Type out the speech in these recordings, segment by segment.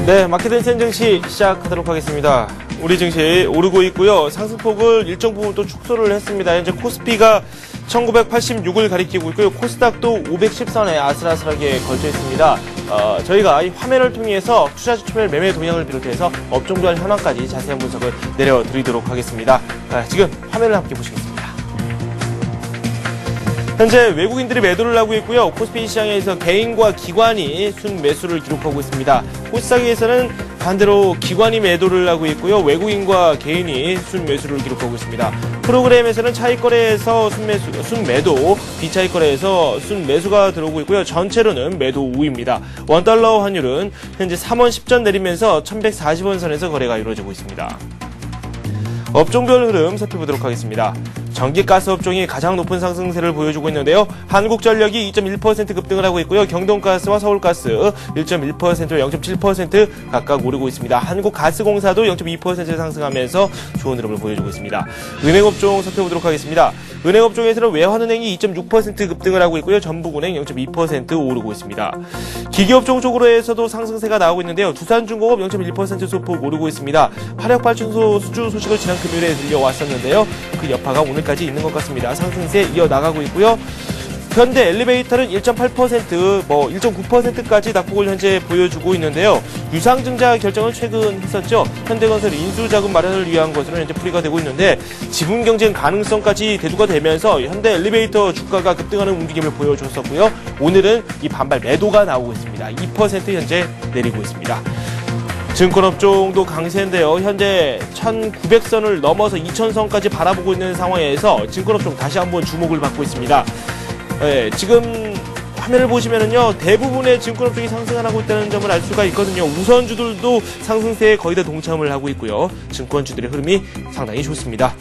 네, 마켓 인센 증시 시작하도록 하겠습니다. 우리 증시 오르고 있고요. 상승폭을 일정 부분 또 축소를 했습니다. 현재 코스피가 1986을 가리키고 있고요. 코스닥도 510선에 아슬아슬하게 걸쳐 있습니다. 저희가 이 화면을 통해서 투자주 초별 매매 동향을 비롯해서 업종별 현황까지 자세한 분석을 내려드리도록 하겠습니다. 지금 화면을 함께 보시겠습니다. 현재 외국인들이 매도를 하고 있고요. 코스피 시장에서 개인과 기관이 순매수를 기록하고 있습니다. 코스닥에서는 반대로 기관이 매도를 하고 있고요. 외국인과 개인이 순매수를 기록하고 있습니다. 프로그램에서는 차익거래에서 순매도, 비차익거래에서 순매수가 들어오고 있고요. 전체로는 매도 우위입니다. 원달러 환율은 현재 3원 10전 내리면서 1140원 선에서 거래가 이루어지고 있습니다. 업종별 흐름 살펴보도록 하겠습니다. 전기가스 업종이 가장 높은 상승세를 보여주고 있는데요. 한국전력이 2.1% 급등을 하고 있고요. 경동가스와 서울가스 1.1%와 0.7% 각각 오르고 있습니다. 한국가스공사도 0.2% 상승하면서 좋은 흐름을 보여주고 있습니다. 은행업종 살펴보도록 하겠습니다. 은행업종에서는 외환은행이 2.6% 급등을 하고 있고요. 전북은행 0.2% 오르고 있습니다. 기기업종 쪽으로에서도 상승세가 나오고 있는데요. 두산중공업 0.1% 소폭 오르고 있습니다. 화력발전소 수주 소식을 지난 금요일에 들려왔었는데요. 그 여파가 오늘까지 있는 것 같습니다. 상승세 이어나가고 있고요. 현대 엘리베이터는 1.8%, 1.9%까지 낙폭을 현재 보여주고 있는데요. 유상증자 결정을 최근 했었죠. 현대건설 인수자금 마련을 위한 것으로 현재 풀이가 되고 있는데 지분 경쟁 가능성까지 대두가 되면서 현대 엘리베이터 주가가 급등하는 움직임을 보여줬었고요. 오늘은 이 반발 매도가 나오고 있습니다. 2% 현재 내리고 있습니다. 증권업종도 강세인데요. 현재 1900선을 넘어서 2000선까지 바라보고 있는 상황에서 증권업종 다시 한번 주목을 받고 있습니다. 네, 지금 화면을 보시면은요, 대부분의 증권업종이 상승을 하고 있다는 점을 알 수가 있거든요. 우선주들도 상승세에 거의 다 동참을 하고 있고요. 증권주들의 흐름이 상당히 좋습니다.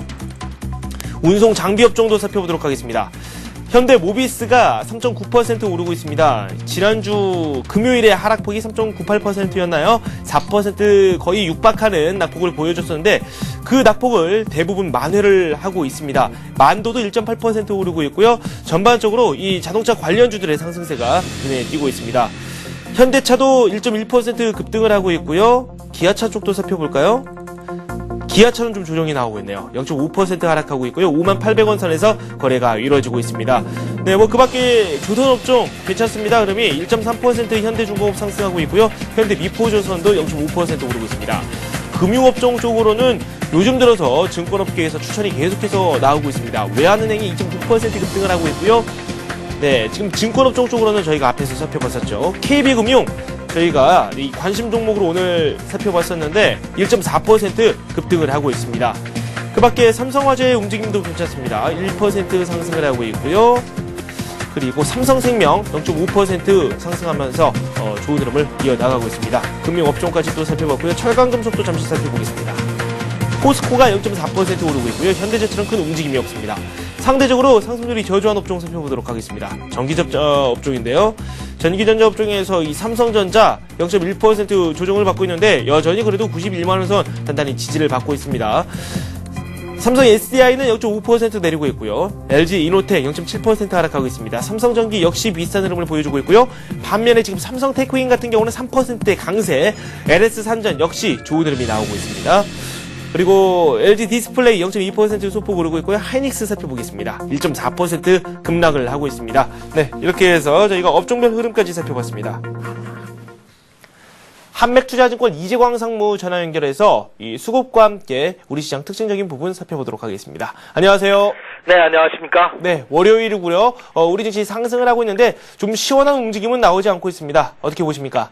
운송 장비업종도 살펴보도록 하겠습니다. 현대 모비스가 3.9% 오르고 있습니다. 지난주 금요일에 하락폭이 3.98%였나요? 4% 거의 육박하는 낙폭을 보여줬었는데 그 낙폭을 대부분 만회를 하고 있습니다. 만도도 1.8% 오르고 있고요. 전반적으로 이 자동차 관련주들의 상승세가 눈에 띄고 있습니다. 현대차도 1.1% 급등을 하고 있고요. 기아차 쪽도 살펴볼까요? 기아차는 좀 조정이 나오고 있네요. 0.5% 하락하고 있고요. 58,000원 선에서 거래가 이루어지고 있습니다. 네, 그 밖에 조선업종 괜찮습니다. 흐름이 1.3% 현대중공업 상승하고 있고요. 현대미포조선도 0.5% 오르고 있습니다. 금융업종 쪽으로는 요즘 들어서 증권업계에서 추천이 계속해서 나오고 있습니다. 외환은행이 2.9% 급등을 하고 있고요. 네, 지금 증권업종 쪽으로는 저희가 앞에서 살펴봤었죠. KB금융 저희가 이 관심 종목으로 오늘 살펴봤었는데 1.4% 급등을 하고 있습니다. 그 밖에 삼성화재의 움직임도 괜찮습니다. 1% 상승을 하고 있고요. 그리고 삼성생명 0.5% 상승하면서 좋은 흐름을 이어나가고 있습니다. 금융업종까지 또 살펴봤고요. 철강금속도 잠시 살펴보겠습니다. 포스코가 0.4% 오르고 있고요. 현대제철은 큰 움직임이 없습니다. 상대적으로 상승률이 저조한 업종 살펴보도록 하겠습니다. 전기전자 업종인데요. 전기전자 업종에서 이 삼성전자 0.1% 조정을 받고 있는데 여전히 그래도 91만원 선 단단히 지지를 받고 있습니다. 삼성 SDI는 0.5% 내리고 있고요. LG 이노텍 0.7% 하락하고 있습니다. 삼성전기 역시 비슷한 흐름을 보여주고 있고요. 반면에 지금 삼성 테크인 같은 경우는 3%의 강세, LS 산전 역시 좋은 흐름이 나오고 있습니다. 그리고 LG 디스플레이 0.2% 소폭 오르고 있고요. 하이닉스 살펴보겠습니다. 1.4% 급락을 하고 있습니다. 네, 이렇게 해서 저희가 업종별 흐름까지 살펴봤습니다. 한맥투자증권 이재광 상무 전화 연결해서 이 수급과 함께 우리 시장 특징적인 부분 살펴보도록 하겠습니다. 안녕하세요. 네, 안녕하십니까. 네, 월요일이고요. 우리 증시 상승을 하고 있는데 좀 시원한 움직임은 나오지 않고 있습니다. 어떻게 보십니까?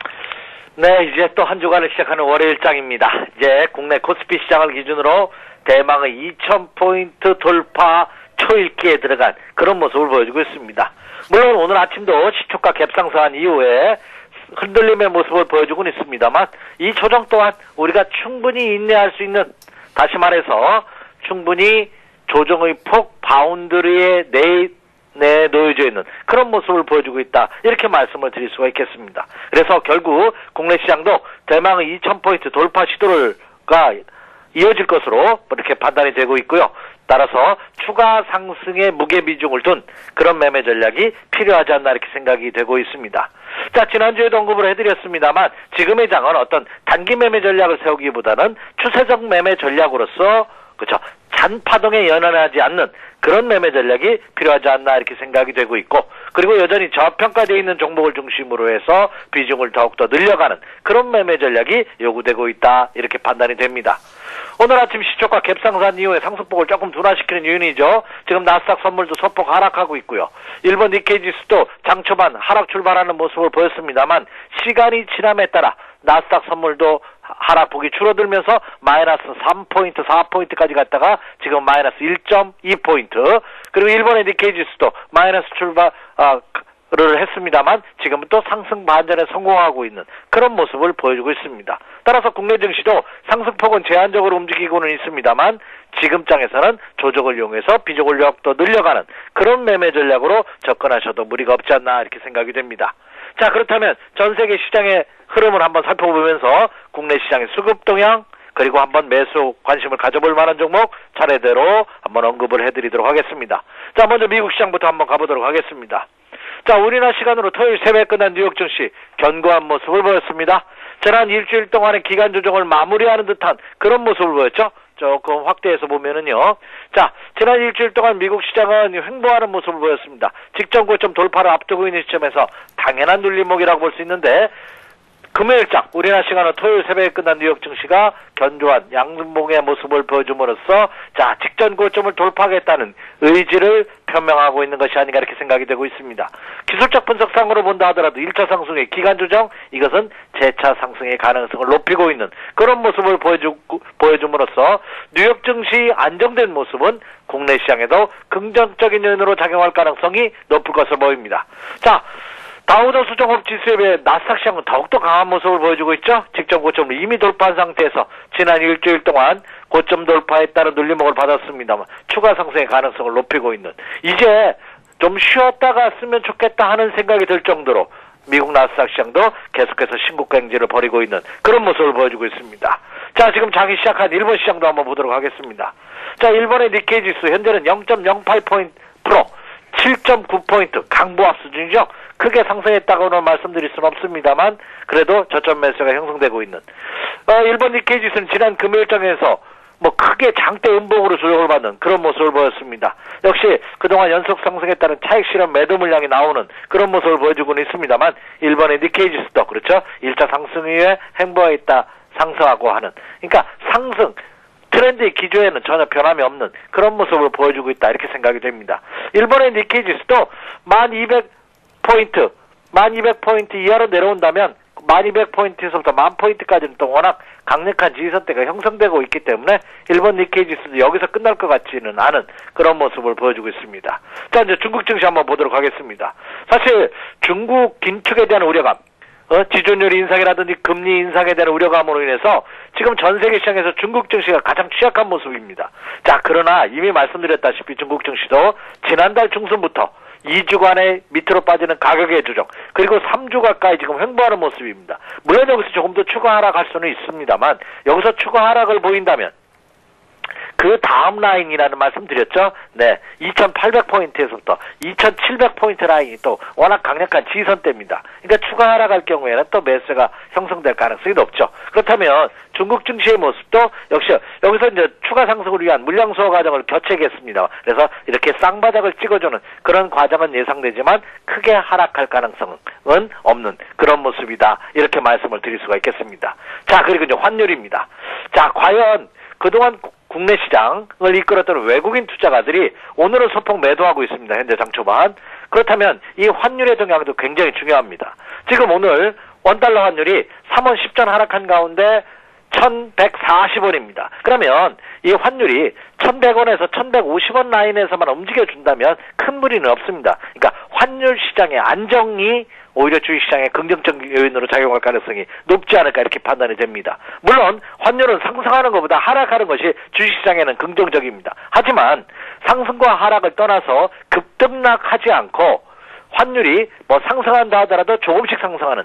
네, 이제 또 한 주간을 시작하는 월요일장입니다. 이제 국내 코스피 시장을 기준으로 대망의 2,000포인트 돌파 초읽기에 들어간 그런 모습을 보여주고 있습니다. 물론 오늘 아침도 시초가 갭상승한 이후에 흔들림의 모습을 보여주고는 있습니다만 이 조정 또한 우리가 충분히 인내할 수 있는, 다시 말해서 충분히 조정의 폭 바운더리에 놓여져 있는 그런 모습을 보여주고 있다, 이렇게 말씀을 드릴 수가 있겠습니다. 그래서 결국 국내 시장도 대망의 2,000포인트 돌파 시도가 이어질 것으로 이렇게 판단이 되고 있고요. 따라서 추가 상승의 무게 비중을 둔 그런 매매 전략이 필요하지 않나 이렇게 생각이 되고 있습니다. 자, 지난주에도 언급을 해드렸습니다만 지금의 장은 어떤 단기 매매 전략을 세우기보다는 추세적 매매 전략으로서 그렇죠. 잔파동에 연연하지 않는 그런 매매 전략이 필요하지 않나 이렇게 생각이 되고 있고, 그리고 여전히 저평가되어 있는 종목을 중심으로 해서 비중을 더욱더 늘려가는 그런 매매 전략이 요구되고 있다 이렇게 판단이 됩니다. 오늘 아침 시초가 갭상승한 이후에 상승폭을 조금 둔화시키는 요인이죠. 지금 나스닥 선물도 소폭 하락하고 있고요. 일본 니케이 지수도 장 초반 하락 출발하는 모습을 보였습니다만 시간이 지남에 따라 나스닥 선물도 하락폭이 줄어들면서 마이너스 3포인트, 4포인트까지 갔다가 지금 마이너스 1.2포인트, 그리고 일본의 니케이 지수도 마이너스 출발을 했습니다만 지금은 또 상승 반전에 성공하고 있는 그런 모습을 보여주고 있습니다. 따라서 국내 증시도 상승폭은 제한적으로 움직이고는 있습니다만 지금 장에서는 조정을 이용해서 비중을 더 늘려가는 그런 매매 전략으로 접근하셔도 무리가 없지 않나 이렇게 생각이 됩니다. 자, 그렇다면 전 세계 시장의 흐름을 한번 살펴보면서 국내 시장의 수급 동향, 그리고 한번 매수 관심을 가져볼 만한 종목 차례대로 한번 언급을 해드리도록 하겠습니다. 자, 먼저 미국 시장부터 한번 가보도록 하겠습니다. 자, 우리나라 시간으로 토요일 새벽에 끝난 뉴욕 증시 견고한 모습을 보였습니다. 지난 일주일 동안의 기간 조정을 마무리하는 듯한 그런 모습을 보였죠. 조금 확대해서 보면은요. 자, 지난 일주일 동안 미국 시장은 횡보하는 모습을 보였습니다. 직전 고점 돌파를 앞두고 있는 시점에서 당연한 눌림목이라고 볼 수 있는데, 금요일장 우리나라 시간으로 토요일 새벽에 끝난 뉴욕 증시가 견조한 양봉의 모습을 보여줌으로써 자, 직전 고점을 돌파하겠다는 의지를 표명하고 있는 것이 아닌가 이렇게 생각이 되고 있습니다. 기술적 분석상으로 본다 하더라도 1차 상승의 기간 조정, 이것은 재차 상승의 가능성을 높이고 있는 그런 모습을 보여줌으로써 뉴욕 증시 안정된 모습은 국내 시장에도 긍정적인 요인으로 작용할 가능성이 높을 것으로 보입니다. 자, 다우존스 종합지수에 비해 나스닥 시장은 더욱더 강한 모습을 보여주고 있죠. 직전 고점을 이미 돌파한 상태에서 지난 일주일 동안 고점 돌파에 따른 눌림목을 받았습니다만 추가 상승의 가능성을 높이고 있는, 이제 좀 쉬었다가 쓰면 좋겠다 하는 생각이 들 정도로 미국 나스닥 시장도 계속해서 신고가 행진을 벌이고 있는 그런 모습을 보여주고 있습니다. 자, 지금 장이 시작한 일본 시장도 한번 보도록 하겠습니다. 자, 일본의 니케이 지수 현재는 0.08% 7.9포인트 강보합 수준이죠. 크게 상승했다고는 말씀드릴 수는 없습니다만 그래도 저점 매수가 형성되고 있는 일본 니케이 지수는 지난 금요일장에서 크게 장대 음봉으로 조정을 받는 그런 모습을 보였습니다. 역시 그동안 연속 상승에 따른 차익 실현 매도 물량이 나오는 그런 모습을 보여주고는 있습니다만 일본의 니케이 지수도 그렇죠. 1차 상승 이후에 횡보해 있다 상승하고 하는, 그러니까 상승 트렌드의 기조에는 전혀 변함이 없는 그런 모습을 보여주고 있다 이렇게 생각이 됩니다. 일본의 니케이 지수도 1200포인트, 1200포인트 이하로 내려온다면 1200포인트에서부터 1000포인트까지는 또 워낙 강력한 지지선대가 형성되고 있기 때문에 일본 니케이 지수도 여기서 끝날 것 같지는 않은 그런 모습을 보여주고 있습니다. 자, 이제 중국 증시 한번 보도록 하겠습니다. 사실 중국 긴축에 대한 우려감, 지존율 인상이라든지 금리 인상에 대한 우려감으로 인해서 지금 전 세계 시장에서 중국 증시가 가장 취약한 모습입니다. 자, 그러나 이미 말씀드렸다시피 중국 증시도 지난달 중순부터 2주간의 밑으로 빠지는 가격의 조정, 그리고 3주 가까이 지금 횡보하는 모습입니다. 물론 여기서 조금 더 추가 하락할 수는 있습니다만 여기서 추가 하락을 보인다면 그 다음 라인이라는 말씀 드렸죠. 네, 2800포인트에서부터 2700포인트 라인이 또 워낙 강력한 지지선대입니다. 그러니까 추가 하락할 경우에는 또 매수가 형성될 가능성이 높죠. 그렇다면 중국 증시의 모습도 역시 여기서 이제 추가 상승을 위한 물량 소화 과정을 거치겠습니다. 그래서 이렇게 쌍바닥을 찍어주는 그런 과정은 예상되지만 크게 하락할 가능성은 없는 그런 모습이다. 이렇게 말씀을 드릴 수가 있겠습니다. 자, 그리고 이제 환율입니다. 자, 과연 그동안 국내 시장을 이끌었던 외국인 투자가들이 오늘은 소폭 매도하고 있습니다. 현재 장 초반. 그렇다면 이 환율의 동향도 굉장히 중요합니다. 지금 오늘 원달러 환율이 3원 10전 하락한 가운데 1140원입니다. 그러면 이 환율이 1100원에서 1150원 라인에서만 움직여준다면 큰 무리는 없습니다. 그러니까 환율 시장의 안정이 오히려 주식시장의 긍정적 요인으로 작용할 가능성이 높지 않을까 이렇게 판단이 됩니다. 물론 환율은 상승하는 것보다 하락하는 것이 주식시장에는 긍정적입니다. 하지만 상승과 하락을 떠나서 급등락하지 않고 환율이 상승한다 하더라도 조금씩 상승하는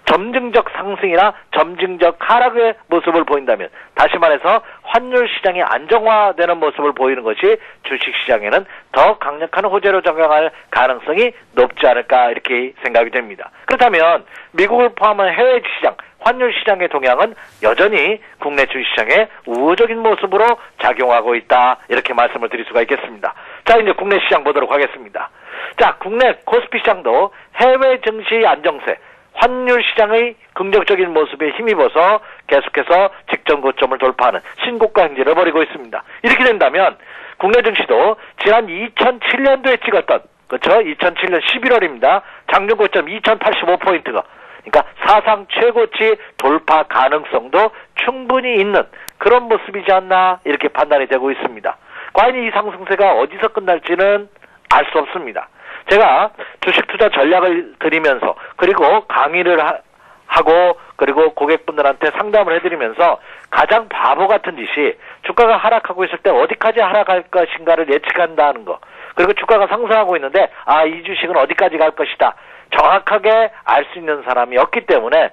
점증적 상승이나 점증적 하락의 모습을 보인다면, 다시 말해서 환율 시장이 안정화되는 모습을 보이는 것이 주식시장에는 더 강력한 호재로 작용할 가능성이 높지 않을까 이렇게 생각이 됩니다. 그렇다면 미국을 포함한 해외 시장, 환율 시장의 동향은 여전히 국내 주식시장에 우호적인 모습으로 작용하고 있다, 이렇게 말씀을 드릴 수가 있겠습니다. 자, 이제 국내 시장 보도록 하겠습니다. 자, 국내 코스피 시장도 해외 증시 안정세, 환율 시장의 긍정적인 모습에 힘입어서 계속해서 직전 고점을 돌파하는 신고가 행진을 벌이고 있습니다. 이렇게 된다면 국내 증시도 지난 2007년도에 찍었던, 그렇죠? 2007년 11월입니다. 장중 고점 2085포인트가, 그러니까 사상 최고치 돌파 가능성도 충분히 있는 그런 모습이지 않나 이렇게 판단이 되고 있습니다. 과연 이 상승세가 어디서 끝날지는 알 수 없습니다. 제가 주식 투자 전략을 드리면서, 그리고 강의를 하고, 그리고 고객분들한테 상담을 해드리면서 가장 바보 같은 짓이 주가가 하락하고 있을 때 어디까지 하락할 것인가를 예측한다는 거, 그리고 주가가 상승하고 있는데 이 주식은 어디까지 갈 것이다, 정확하게 알 수 있는 사람이 없기 때문에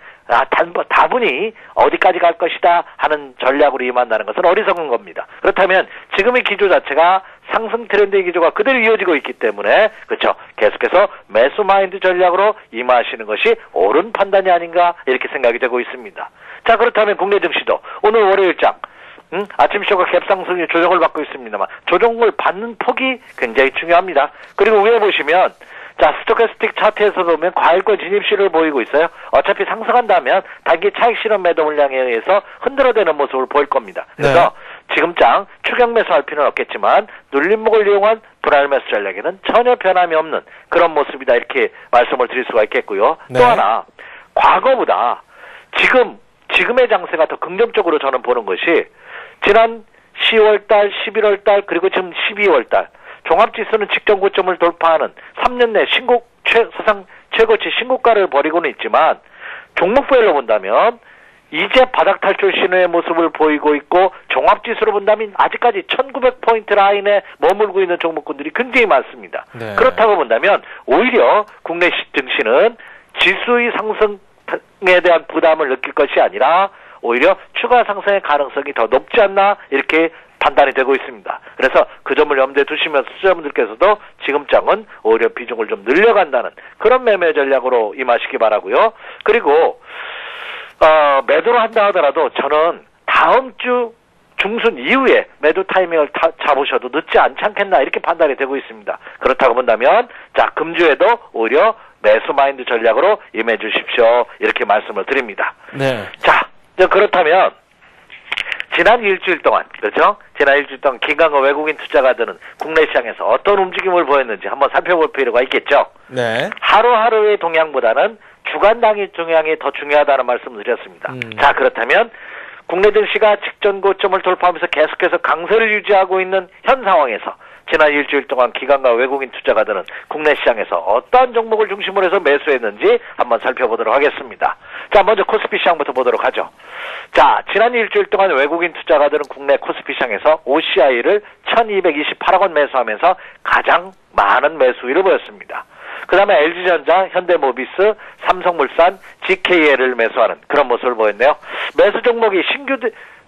다분히 어디까지 갈 것이다 하는 전략으로 임한다는 것은 어리석은 겁니다. 그렇다면 지금의 기조 자체가 상승 트렌드의 기조가 그대로 이어지고 있기 때문에, 그렇죠, 계속해서 매수 마인드 전략으로 임하시는 것이 옳은 판단이 아닌가 이렇게 생각이 되고 있습니다. 자, 그렇다면 국내 증시도 오늘 월요일장 아침 쇼가 갭상승이 조정을 받고 있습니다만 조정을 받는 폭이 굉장히 중요합니다. 그리고 위에 보시면, 자, 스토캐스틱 차트에서 보면 과일권 진입시를 보이고 있어요. 어차피 상승한다면 단기 차익 실현 매도 물량에 의해서 흔들어대는 모습을 보일 겁니다. 그래서 지금장 추격 매수할 필요는 없겠지만 눌림목을 이용한 분할 매수 전략에는 전혀 변함이 없는 그런 모습이다, 이렇게 말씀을 드릴 수가 있겠고요. 또 하나, 과거보다 지금의 장세가 더 긍정적으로 저는 보는 것이, 지난 10월달, 11월달, 그리고 지금 12월달 종합지수는 직전 고점을 돌파하는 3년 내 사상 최고치 신고가를 벌이고는 있지만, 종목별로 본다면 이제 바닥 탈출 신호의 모습을 보이고 있고, 종합지수로 본다면 아직까지 1900포인트 라인에 머물고 있는 종목군들이 굉장히 많습니다. 그렇다고 본다면 오히려 국내 증시는 지수의 상승에 대한 부담을 느낄 것이 아니라 오히려 추가 상승의 가능성이 더 높지 않나 이렇게 판단이 되고 있습니다. 그래서 그 점을 염두에 두시면서 투자분들께서도 지금장은 오히려 비중을 좀 늘려간다는 그런 매매 전략으로 임하시기 바라고요. 그리고 매도를 한다 하더라도 저는 다음 주 중순 이후에 매도 타이밍을 잡으셔도 늦지 않지 않겠나 이렇게 판단이 되고 있습니다. 그렇다고 본다면, 자, 금주에도 오히려 매수 마인드 전략으로 임해 주십시오, 이렇게 말씀을 드립니다. 자, 그렇다면 지난 일주일 동안, 그렇죠? 지난 일주일 동안 기관과 외국인 투자가들은 국내 시장에서 어떤 움직임을 보였는지 한번 살펴볼 필요가 있겠죠? 하루하루의 동향보다는 주간 단위 동향이 더 중요하다는 말씀을 드렸습니다. 자, 그렇다면 국내 증시가 직전 고점을 돌파하면서 계속해서 강세를 유지하고 있는 현 상황에서 지난 일주일 동안 기관과 외국인 투자가들은 국내 시장에서 어떠한 종목을 중심으로 해서 매수했는지 한번 살펴보도록 하겠습니다. 자, 먼저 코스피 시장부터 보도록 하죠. 자, 지난 일주일 동안 외국인 투자가들은 국내 코스피 시장에서 OCI를 1228억 원 매수하면서 가장 많은 매수율을 보였습니다. 그 다음에 LG전자, 현대모비스, 삼성물산, GKL을 매수하는 그런 모습을 보였네요. 매수 종목이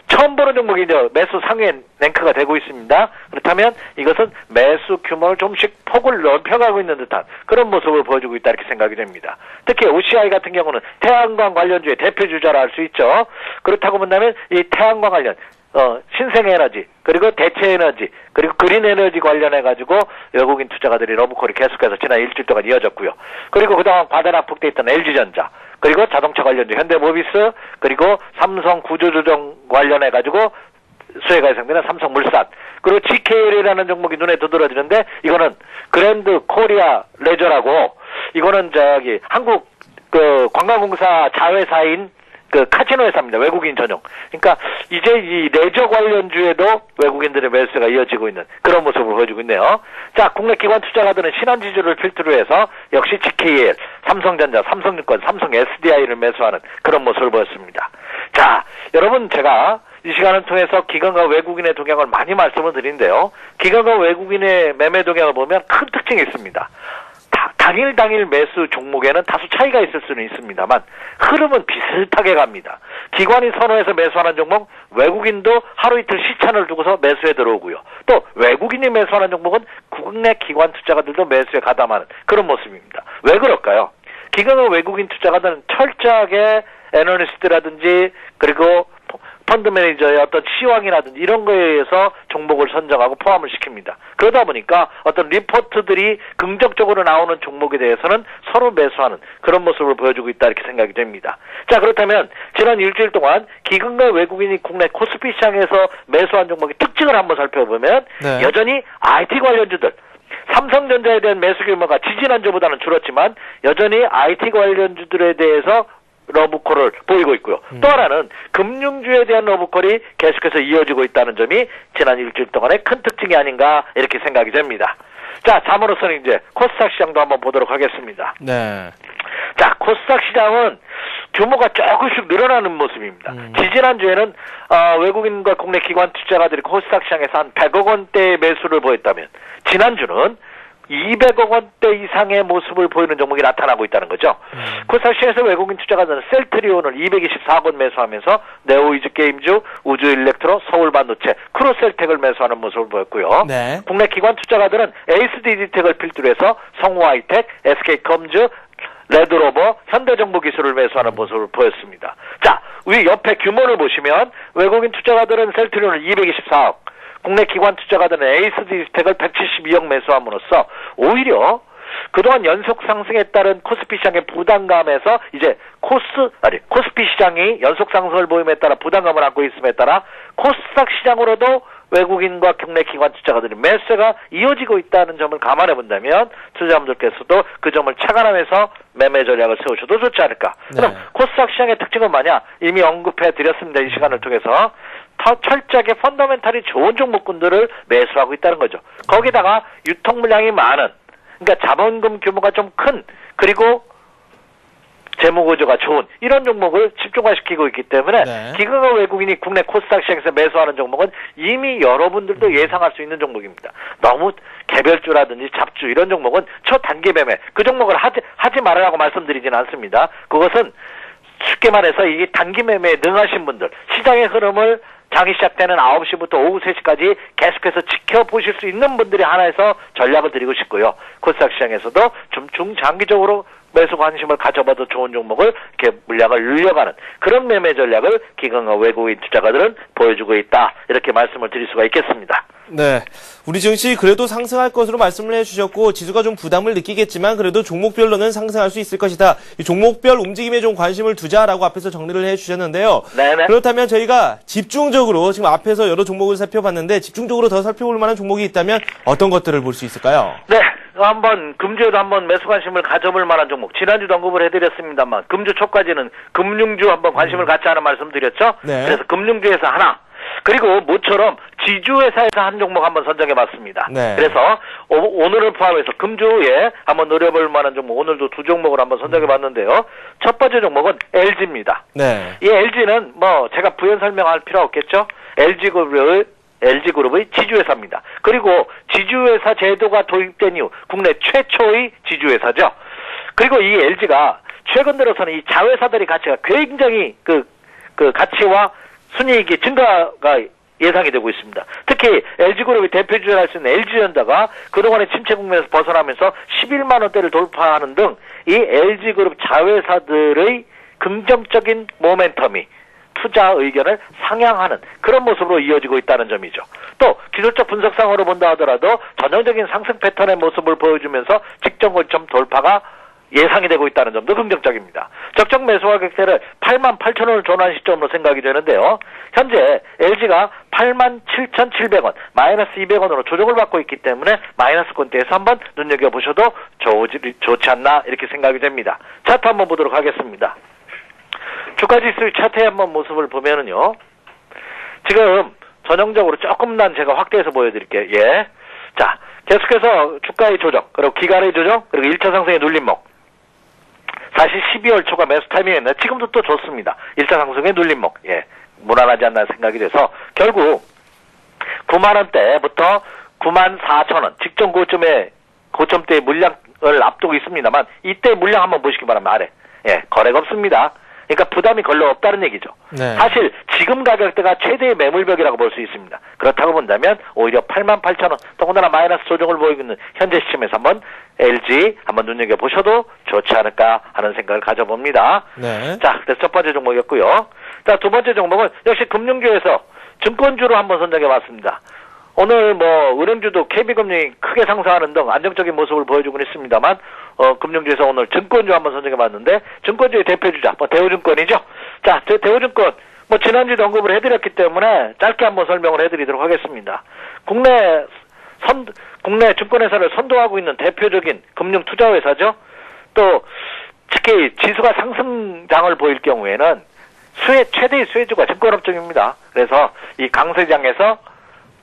처음 보는 종목이 이제 매수 상위에 랭크가 되고 있습니다. 그렇다면 이것은 매수 규모를 좀씩 폭을 넓혀가고 있는 듯한 그런 모습을 보여주고 있다, 이렇게 생각이 됩니다. 특히 OCI 같은 경우는 태양광 관련주의 대표 주자라 할 수 있죠. 그렇다고 본다면 이 태양광 관련 신생에너지, 그리고 대체에너지, 그리고 그린에너지 관련해가지고 외국인 투자가들이 러브콜이 계속해서 지난 일주일 동안 이어졌고요. 그리고 그동안 과대나 폭돼 있던 LG전자, 그리고 자동차 관련주 현대모비스, 그리고 삼성 구조조정 관련해가지고 수혜가 예상되는 삼성물산, 그리고 GKL이라는 종목이 눈에 두드러지는데, 이거는 그랜드 코리아 레저라고, 이거는 한국 관광공사 자회사인 카지노 회사입니다. 외국인 전용. 그러니까 이제 이 레저 관련주에도 외국인들의 매수가 이어지고 있는 그런 모습을 보여주고 있네요. 자, 국내 기관 투자가들은 신한지주를 필두로 해서 역시 GKL, 삼성전자, 삼성증권, 삼성 SDI를 매수하는 그런 모습을 보였습니다. 자, 여러분, 제가 이 시간을 통해서 기관과 외국인의 동향을 많이 말씀을 드리는데요. 기관과 외국인의 매매 동향을 보면 큰 특징이 있습니다. 당일 매수 종목에는 다소 차이가 있을 수는 있습니다만 흐름은 비슷하게 갑니다. 기관이 선호해서 매수하는 종목, 외국인도 하루 이틀 시차를 두고서 매수에 들어오고요. 또 외국인이 매수하는 종목은 국내 기관 투자가들도 매수에 가담하는 그런 모습입니다. 왜 그럴까요? 기관과 외국인 투자가들은 철저하게 애널리스트라든지 그리고 펀드 매니저의 어떤 시황이라든지 이런 거에 의해서 종목을 선정하고 포함을 시킵니다. 그러다 보니까 어떤 리포트들이 긍정적으로 나오는 종목에 대해서는 서로 매수하는 그런 모습을 보여주고 있다 이렇게 생각이 됩니다. 자, 그렇다면 지난 일주일 동안 기관과 외국인이 국내 코스피 시장에서 매수한 종목의 특징을 한번 살펴보면 네. 여전히 IT 관련주들 삼성전자에 대한 매수 규모가 지지난주보다는 줄었지만 여전히 IT 관련주들에 대해서 러브콜을 보이고 있고요. 또 하나는 금융주에 대한 러브콜이 계속해서 이어지고 있다는 점이 지난 일주일 동안의 큰 특징이 아닌가 이렇게 생각이 됩니다. 자, 다음으로서는 이제 코스닥 시장도 한번 보도록 하겠습니다. 네. 자, 코스닥 시장은 규모가 조금씩 늘어나는 모습입니다. 지지난주에는 외국인과 국내 기관 투자가들이 코스닥 시장에서 한 100억 원대의 매수를 보였다면 지난주는 200억 원대 이상의 모습을 보이는 종목이 나타나고 있다는 거죠. 코스닥 시장에서 외국인 투자가들은 셀트리온을 224억 원 매수하면서 네오이즈 게임즈, 우주일렉트로, 서울반도체, 크로셀텍을 매수하는 모습을 보였고요. 네. 국내 기관 투자가들은 에이스디디텍을 필두로 해서 성우하이텍, SK컴즈, 레드로버, 현대정보기술을 매수하는 모습을 보였습니다. 자, 위 옆에 규모를 보시면 외국인 투자가들은 셀트리온을 224억, 국내 기관 투자가들은 에이스디텍을 172억 매수함으로써 오히려 그동안 연속 상승에 따른 코스피 시장의 부담감에서 이제 코스피 시장이 연속 상승을 보임에 따라 부담감을 안고 있음에 따라 코스닥 시장으로도 외국인과 국내 기관 투자가들의 매수가 이어지고 있다는 점을 감안해 본다면 투자자분들께서도 그 점을 착안하면서 매매 전략을 세우셔도 좋지 않을까. 네. 그럼 코스닥 시장의 특징은 뭐냐? 이미 언급해 드렸습니다. 이 시간을 통해서 철저하게 펀더멘탈이 좋은 종목군들을 매수하고 있다는 거죠. 거기다가 유통 물량이 많은, 그러니까 자본금 규모가 좀 큰, 그리고 재무구조가 좋은 이런 종목을 집중화시키고 있기 때문에 네. 기관과 외국인이 국내 코스닥 시장에서 매수하는 종목은 이미 여러분들도 예상할 수 있는 종목입니다. 너무 개별주라든지 잡주 이런 종목은 초단기 매매 그 종목을 하지 말으라고 말씀드리지는 않습니다. 그것은 쉽게 말해서 이 단기 매매에 능하신 분들, 시장의 흐름을 장이 시작되는 9시부터 오후 3시까지 계속해서 지켜보실 수 있는 분들이 하나에서 전략을 드리고 싶고요. 코스닥 시장에서도 좀 중장기적으로 매수 관심을 가져봐도 좋은 종목을 이렇게 물량을 늘려가는 그런 매매 전략을 기관과 외국인 투자가들은 보여주고 있다. 이렇게 말씀을 드릴 수가 있겠습니다. 네. 우리 증시 그래도 상승할 것으로 말씀을 해주셨고 지수가 좀 부담을 느끼겠지만 그래도 종목별로는 상승할 수 있을 것이다. 이 종목별 움직임에 좀 관심을 두자라고 앞에서 정리를 해주셨는데요. 네네. 그렇다면 저희가 집중적으로 지금 앞에서 여러 종목을 살펴봤는데 집중적으로 더 살펴볼 만한 종목이 있다면 어떤 것들을 볼 수 있을까요? 네. 한번 금주에도 한번 매수 관심을 가져볼 만한 종목 지난주도 언급을 해드렸습니다만 금주 초까지는 금융주 한번 관심을 갖자 하는 말씀드렸죠. 네. 그래서 금융주에서 하나 그리고 모처럼 지주회사에서 한 종목 한번 선정해봤습니다. 네. 그래서 오늘을 포함해서 금주에 한번 노려볼 만한 종목 오늘도 두 종목을 한번 선정해봤는데요. 첫 번째 종목은 LG입니다. 네. 이 LG는 뭐 제가 부연 설명할 필요 없겠죠. LG그룹의 지주회사입니다. 그리고 지주회사 제도가 도입된 이후 국내 최초의 지주회사죠. 그리고 이 LG가 최근 들어서는 이 자회사들의 가치가 굉장히 그 가치와 순이익이 증가가 예상이 되고 있습니다. 특히 LG그룹의 대표주를 할 수 있는 LG전자가 그동안의 침체 국면에서 벗어나면서 11만 원대를 돌파하는 등 이 LG그룹 자회사들의 긍정적인 모멘텀이 투자 의견을 상향하는 그런 모습으로 이어지고 있다는 점이죠. 또 기술적 분석상으로 본다 하더라도 전형적인 상승 패턴의 모습을 보여주면서 직전 고점 돌파가 예상이 되고 있다는 점도 긍정적입니다. 적정 매수 가격대를 88,000원을 전환 시점으로 생각이 되는데요. 현재 LG가 87,700원, 마이너스 200원으로 조정을 받고 있기 때문에 마이너스권대에서 한번 눈여겨보셔도 좋지 않나 이렇게 생각이 됩니다. 차트 한번 보도록 하겠습니다. 주가지수 차트의 한번 모습을 보면은요. 지금 전형적으로 조금만 제가 확대해서 보여드릴게요. 예. 자, 계속해서 주가의 조정, 그리고 기간의 조정, 그리고 1차 상승의 눌림목. 사실 12월 초가 매수 타이밍이었는데 지금도 또 좋습니다. 1차 상승의 눌림목. 예. 무난하지 않나 생각이 돼서 결국 9만원대부터 94,000원 직전 고점대의 물량을 앞두고 있습니다만 이때 물량 한번 보시기 바랍니다. 아래. 예, 거래가 없습니다. 그러니까 부담이 별로 없다는 얘기죠. 네. 사실 지금 가격대가 최대의 매물벽이라고 볼 수 있습니다. 그렇다고 본다면 오히려 88,000원, 더군다나 마이너스 조정을 보이고 있는 현재 시점에서 한번 LG 한번 눈여겨보셔도 좋지 않을까 하는 생각을 가져봅니다. 네. 자, 그래서 첫 번째 종목이었고요. 자, 두 번째 종목은 역시 금융주에서 증권주로 한번 선정해봤습니다. 오늘 뭐 은행주도 KB금융이 크게 상승하는 등 안정적인 모습을 보여주고 있습니다만 금융주에서 오늘 증권주 한번 선정해봤는데 증권주의 대표주자 뭐 대우증권이죠. 자, 대우증권 뭐 지난주에도 언급을 해드렸기 때문에 짧게 한번 설명을 해드리도록 하겠습니다. 국내 증권회사를 선도하고 있는 대표적인 금융투자회사죠. 또 특히 지수가 상승장을 보일 경우에는 최대의 수혜주가 증권업종입니다. 그래서 이 강세장에서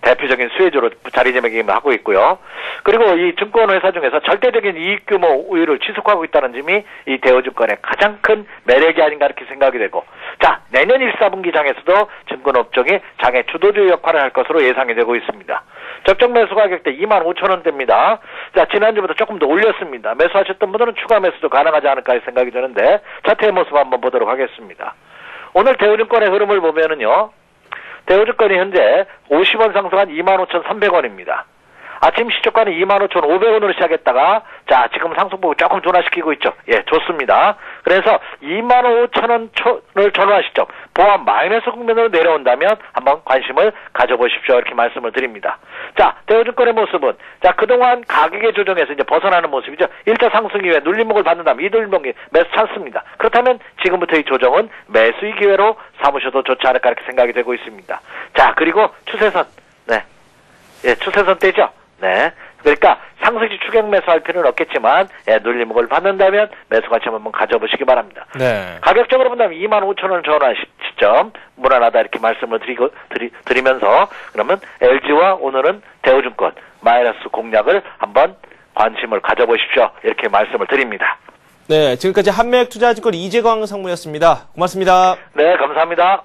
대표적인 수혜주로 자리매김하고 있고요. 그리고 이 증권회사 중에서 절대적인 이익 규모 우위를 지속하고 있다는 점이 이 대우증권의 가장 큰 매력이 아닌가 이렇게 생각이 되고, 자, 내년 1, 4분기 장에서도 증권업종이 장의 주도주 역할을 할 것으로 예상이 되고 있습니다. 적정 매수 가격대 25,000원대입니다. 자, 지난주보다 조금 더 올렸습니다. 매수하셨던 분들은 추가 매수도 가능하지 않을까 생각이 드는데 차트의 모습 한번 보도록 하겠습니다. 오늘 대우증권의 흐름을 보면은요, 대우증권이 현재 50원 상승한 25,300원입니다. 아침 시초가는 25,500원으로 시작했다가 자, 지금 상승폭을 조금 둔화시키고 있죠. 예, 좋습니다. 그래서 25,000원을 전후한 시점 보합 마이너스 국면으로 내려온다면 한번 관심을 가져보십시오. 이렇게 말씀을 드립니다. 자, 대우증권의 모습은 자, 그동안 가격의 조정에서 이제 벗어나는 모습이죠. 1차 상승 이후에 눌림목을 받는다면 이 눌림목이 매수 찬스입니다. 그렇다면 지금부터 이 조정은 매수의 기회로 삼으셔도 좋지 않을까 이렇게 생각이 되고 있습니다. 자, 그리고 추세선. 네. 예, 추세선 떼죠. 네. 그러니까 상승시 추격 매수할 필요는 없겠지만 예, 눌림목을 받는다면 매수 관점 한번 가져보시기 바랍니다. 네. 가격적으로 본다면 25,000원을 전환한 시점 무난하다 이렇게 말씀을 드리면서 그러면 LG와 오늘은 대우증권 마이너스 공략을 한번 관심을 가져보십시오. 이렇게 말씀을 드립니다. 네, 지금까지 한맥투자증권 이재광 상무였습니다. 고맙습니다. 네, 감사합니다.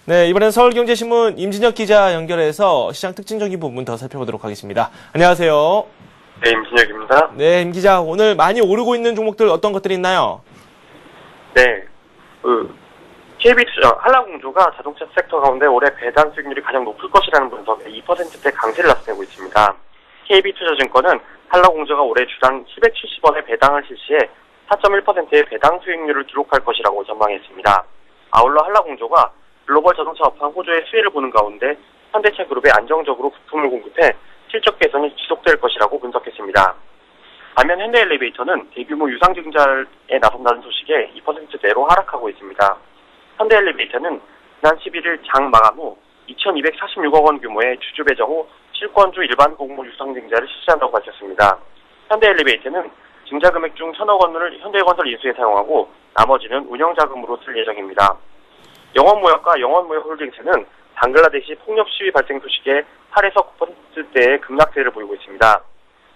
네, 이번엔 서울경제신문 임진혁 기자 연결해서 시장 특징적인 부분 더 살펴보도록 하겠습니다. 안녕하세요. 네, 임진혁입니다. 네, 임 기자, 오늘 많이 오르고 있는 종목들 어떤 것들이 있나요? 네, KB투자 한라공조가 자동차 섹터 가운데 올해 배당 수익률이 가장 높을 것이라는 분석에 2%대 강세를 나타내고 있습니다. KB투자증권은 한라공조가 올해 주당 770원의 배당을 실시해 4.1%의 배당 수익률을 기록할 것이라고 전망했습니다. 아울러 한라공조가 글로벌 자동차 업황 호조의 수혜를 보는 가운데 현대차 그룹에 안정적으로 부품을 공급해 실적 개선이 지속될 것이라고 분석했습니다. 반면 현대엘리베이터는 대규모 유상증자에 나선다는 소식에 2%대로 하락하고 있습니다. 현대엘리베이터는 지난 11일 장 마감 후 2,246억 원 규모의 주주 배정 후 실권주 일반 공모 유상증자를 실시한다고 밝혔습니다. 현대엘리베이터는 증자 금액 중 1,000억 원을 현대건설 인수에 사용하고 나머지는 운영자금으로 쓸 예정입니다. 영원무역과 영원무역홀딩스는 방글라데시 폭력 시위 발생 소식에 8에서 9%대의 급락세를 보이고 있습니다.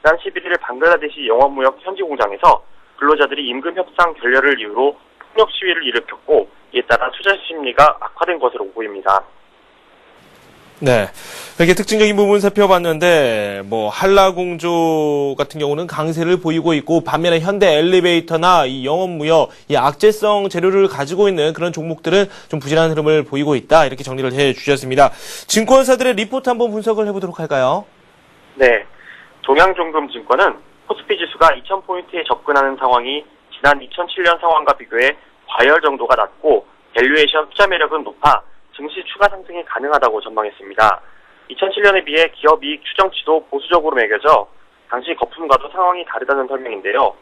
지난 11일 방글라데시 영원무역 현지 공장에서 근로자들이 임금 협상 결렬을 이유로 폭력 시위를 일으켰고 이에 따라 투자 심리가 악화된 것으로 보입니다. 네. 이렇게 특징적인 부분 살펴봤는데, 한라공조 같은 경우는 강세를 보이고 있고, 반면에 현대 엘리베이터나 이 영업무역, 이 악재성 재료를 가지고 있는 그런 종목들은 좀 부진한 흐름을 보이고 있다. 이렇게 정리를 해 주셨습니다. 증권사들의 리포트 한번 분석을 해보도록 할까요? 네. 동양종금증권은 코스피 지수가 2,000포인트에 접근하는 상황이 지난 2007년 상황과 비교해 과열 정도가 낮고, 밸류에이션 투자 매력은 높아 증시 추가 상승이 가능하다고 전망했습니다. 2007년에 비해 기업 이익 추정치도 보수적으로 매겨져 당시 거품과도 상황이 다르다는 설명인데요.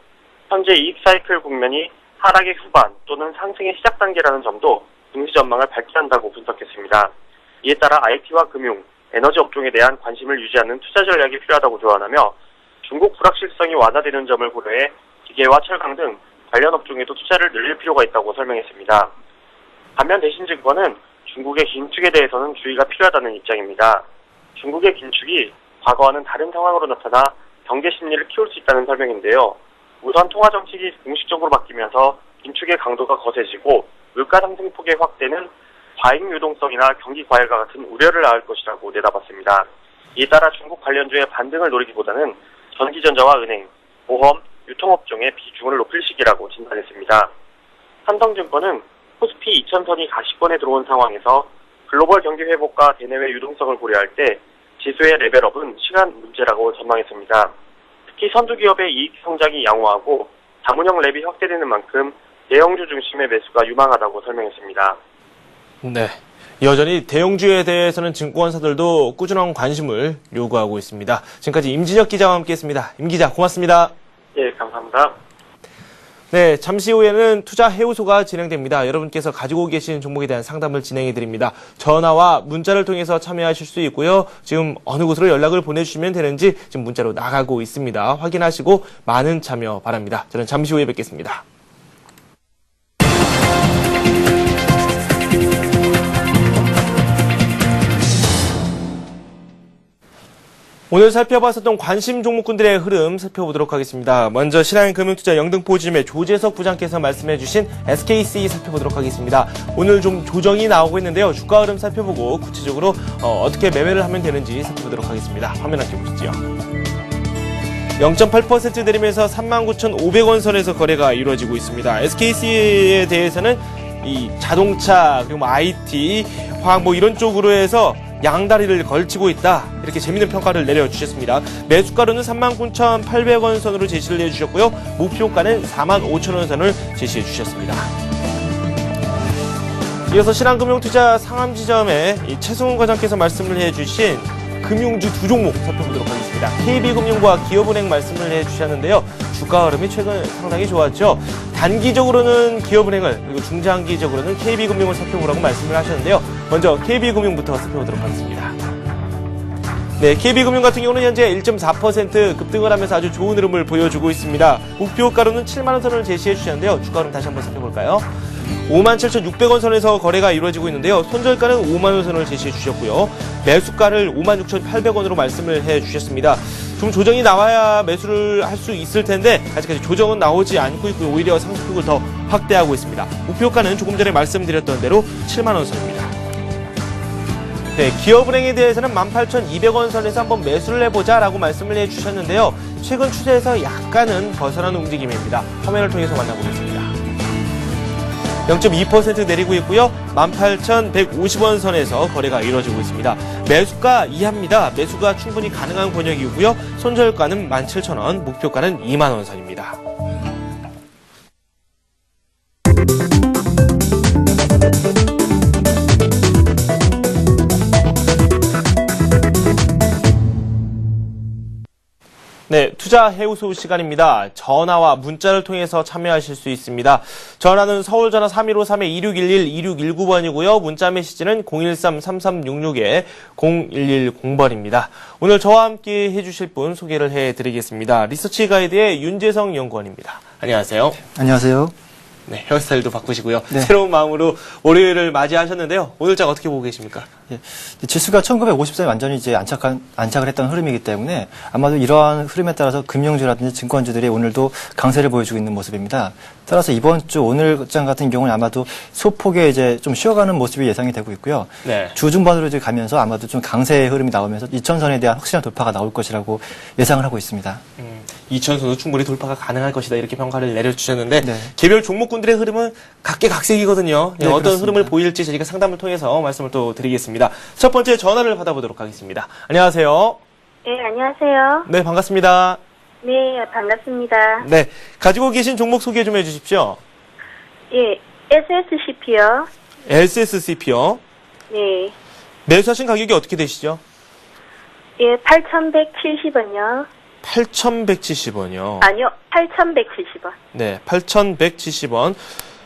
현재 이익 사이클 국면이 하락의 후반 또는 상승의 시작 단계라는 점도 증시 전망을 밝게 한다고 분석했습니다. 이에 따라 IT와 금융, 에너지 업종에 대한 관심을 유지하는 투자 전략이 필요하다고 조언하며 중국 불확실성이 완화되는 점을 고려해 기계와 철강 등 관련 업종에도 투자를 늘릴 필요가 있다고 설명했습니다. 반면 대신증권은 중국의 긴축에 대해서는 주의가 필요하다는 입장입니다. 중국의 긴축이 과거와는 다른 상황으로 나타나 경제 심리를 키울 수 있다는 설명인데요. 우선 통화 정책이 공식적으로 바뀌면서 긴축의 강도가 거세지고 물가 상승폭의 확대는 과잉 유동성이나 경기 과열과 같은 우려를 낳을 것이라고 내다봤습니다. 이에 따라 중국 관련주의 반등을 노리기보다는 전기전자와 은행, 보험, 유통업종의 비중을 높일 시기라고 진단했습니다. 삼성증권은 코스피 2000선이 가시권에 들어온 상황에서 글로벌 경기 회복과 대내외 유동성을 고려할 때 지수의 레벨업은 시간 문제라고 전망했습니다. 특히 선두기업의 이익 성장이 양호하고 자문형 랩이 확대되는 만큼 대형주 중심의 매수가 유망하다고 설명했습니다. 네. 여전히 대형주에 대해서는 증권사들도 꾸준한 관심을 요구하고 있습니다. 지금까지 임진혁 기자와 함께했습니다. 임 기자, 고맙습니다. 예, 감사합니다. 네, 잠시 후에는 투자 해우소가 진행됩니다. 여러분께서 가지고 계신 종목에 대한 상담을 진행해 드립니다. 전화와 문자를 통해서 참여하실 수 있고요. 지금 어느 곳으로 연락을 보내주시면 되는지 지금 문자로 나가고 있습니다. 확인하시고 많은 참여 바랍니다. 저는 잠시 후에 뵙겠습니다. 오늘 살펴봤었던 관심 종목군들의 흐름 살펴보도록 하겠습니다. 먼저 신한금융투자 영등포지점의 조재석 부장께서 말씀해주신 SKC 살펴보도록 하겠습니다. 오늘 좀 조정이 나오고 있는데요. 주가 흐름 살펴보고 구체적으로 어떻게 매매를 하면 되는지 살펴보도록 하겠습니다. 화면 함께 보시죠. 0.8% 내리면서 39,500원 선에서 거래가 이루어지고 있습니다. SKC에 대해서는 이 자동차 그리고 IT, 화학 이런 쪽으로 해서 양다리를 걸치고 있다. 이렇게 재밌는 평가를 내려주셨습니다. 매수가로는 39,800원 선으로 제시를 해주셨고요. 목표가는 45,000원 선을 제시해 주셨습니다. 이어서 신한금융투자 상암지점의 최승훈 과장께서 말씀을 해주신 금융주 두 종목 살펴보도록 하겠습니다. KB금융과 기업은행 말씀을 해주셨는데요. 주가 흐름이 최근 상당히 좋았죠. 단기적으로는 기업은행을 그리고 중장기적으로는 KB금융을 살펴보라고 말씀을 하셨는데요. 먼저 KB금융부터 살펴보도록 하겠습니다. 네, KB금융 같은 경우는 현재 1.4% 급등을 하면서 아주 좋은 흐름을 보여주고 있습니다. 목표가로는 7만원 선을 제시해 주셨는데요. 주가 흐름 다시 한번 살펴볼까요? 57,600원 선에서 거래가 이루어지고 있는데요. 손절가는 5만원 선을 제시해 주셨고요. 매수가를 56,800원으로 말씀을 해 주셨습니다. 좀 조정이 나와야 매수를 할 수 있을 텐데 아직까지 조정은 나오지 않고 있고요. 오히려 상승폭을 더 확대하고 있습니다. 목표가는 조금 전에 말씀드렸던 대로 7만원 선입니다. 네, 기업은행에 대해서는 18,200원 선에서 한번 매수를 해보자 라고 말씀을 해주셨는데요. 최근 추세에서 약간은 벗어나는 움직임입니다. 화면을 통해서 만나보겠습니다. 0.2% 내리고 있고요. 18,150원 선에서 거래가 이루어지고 있습니다. 매수가 이하입니다. 매수가 충분히 가능한 권역이고요. 손절가는 17,000원, 목표가는 2만원 선입니다. 네, 투자 해우소 시간입니다. 전화와 문자를 통해서 참여하실 수 있습니다. 전화는 서울전화 3153-2611, 2619번이고요. 문자 메시지는 013-3366-0110번입니다. 오늘 저와 함께 해주실 분 소개를 해드리겠습니다. 리서치 가이드의 윤재성 연구원입니다. 안녕하세요. 안녕하세요. 네, 헤어스타일도 바꾸시고요. 네. 새로운 마음으로 월요일을 맞이하셨는데요. 오늘 장 어떻게 보고 계십니까? 예, 지수가 1950선에 완전히 이제 안착을 했던 흐름이기 때문에 아마도 이러한 흐름에 따라서 금융주라든지 증권주들이 오늘도 강세를 보여주고 있는 모습입니다. 따라서 이번 주 오늘장 같은 경우는 아마도 소폭의 이제 좀 쉬어가는 모습이 예상이 되고 있고요. 네. 주 중반으로 이제 가면서 아마도 좀 강세의 흐름이 나오면서 2000선에 대한 확실한 돌파가 나올 것이라고 예상을 하고 있습니다. 2000선도 충분히 돌파가 가능할 것이다 이렇게 평가를 내려주셨는데 네. 개별 종목군들의 흐름은 각계각색이거든요. 네, 어떤 그렇습니다. 흐름을 보일지 저희가 상담을 통해서 말씀을 또 드리겠습니다. 첫 번째 전화를 받아보도록 하겠습니다. 안녕하세요. 네, 안녕하세요. 네, 반갑습니다. 네, 반갑습니다. 네, 가지고 계신 종목 소개 좀 해주십시오. 예, SSCP요. SSCP요. 네. 매수하신 가격이 어떻게 되시죠? 예, 8,170원요. 8,170원이요. 아니요, 8,170원. 네, 8,170원.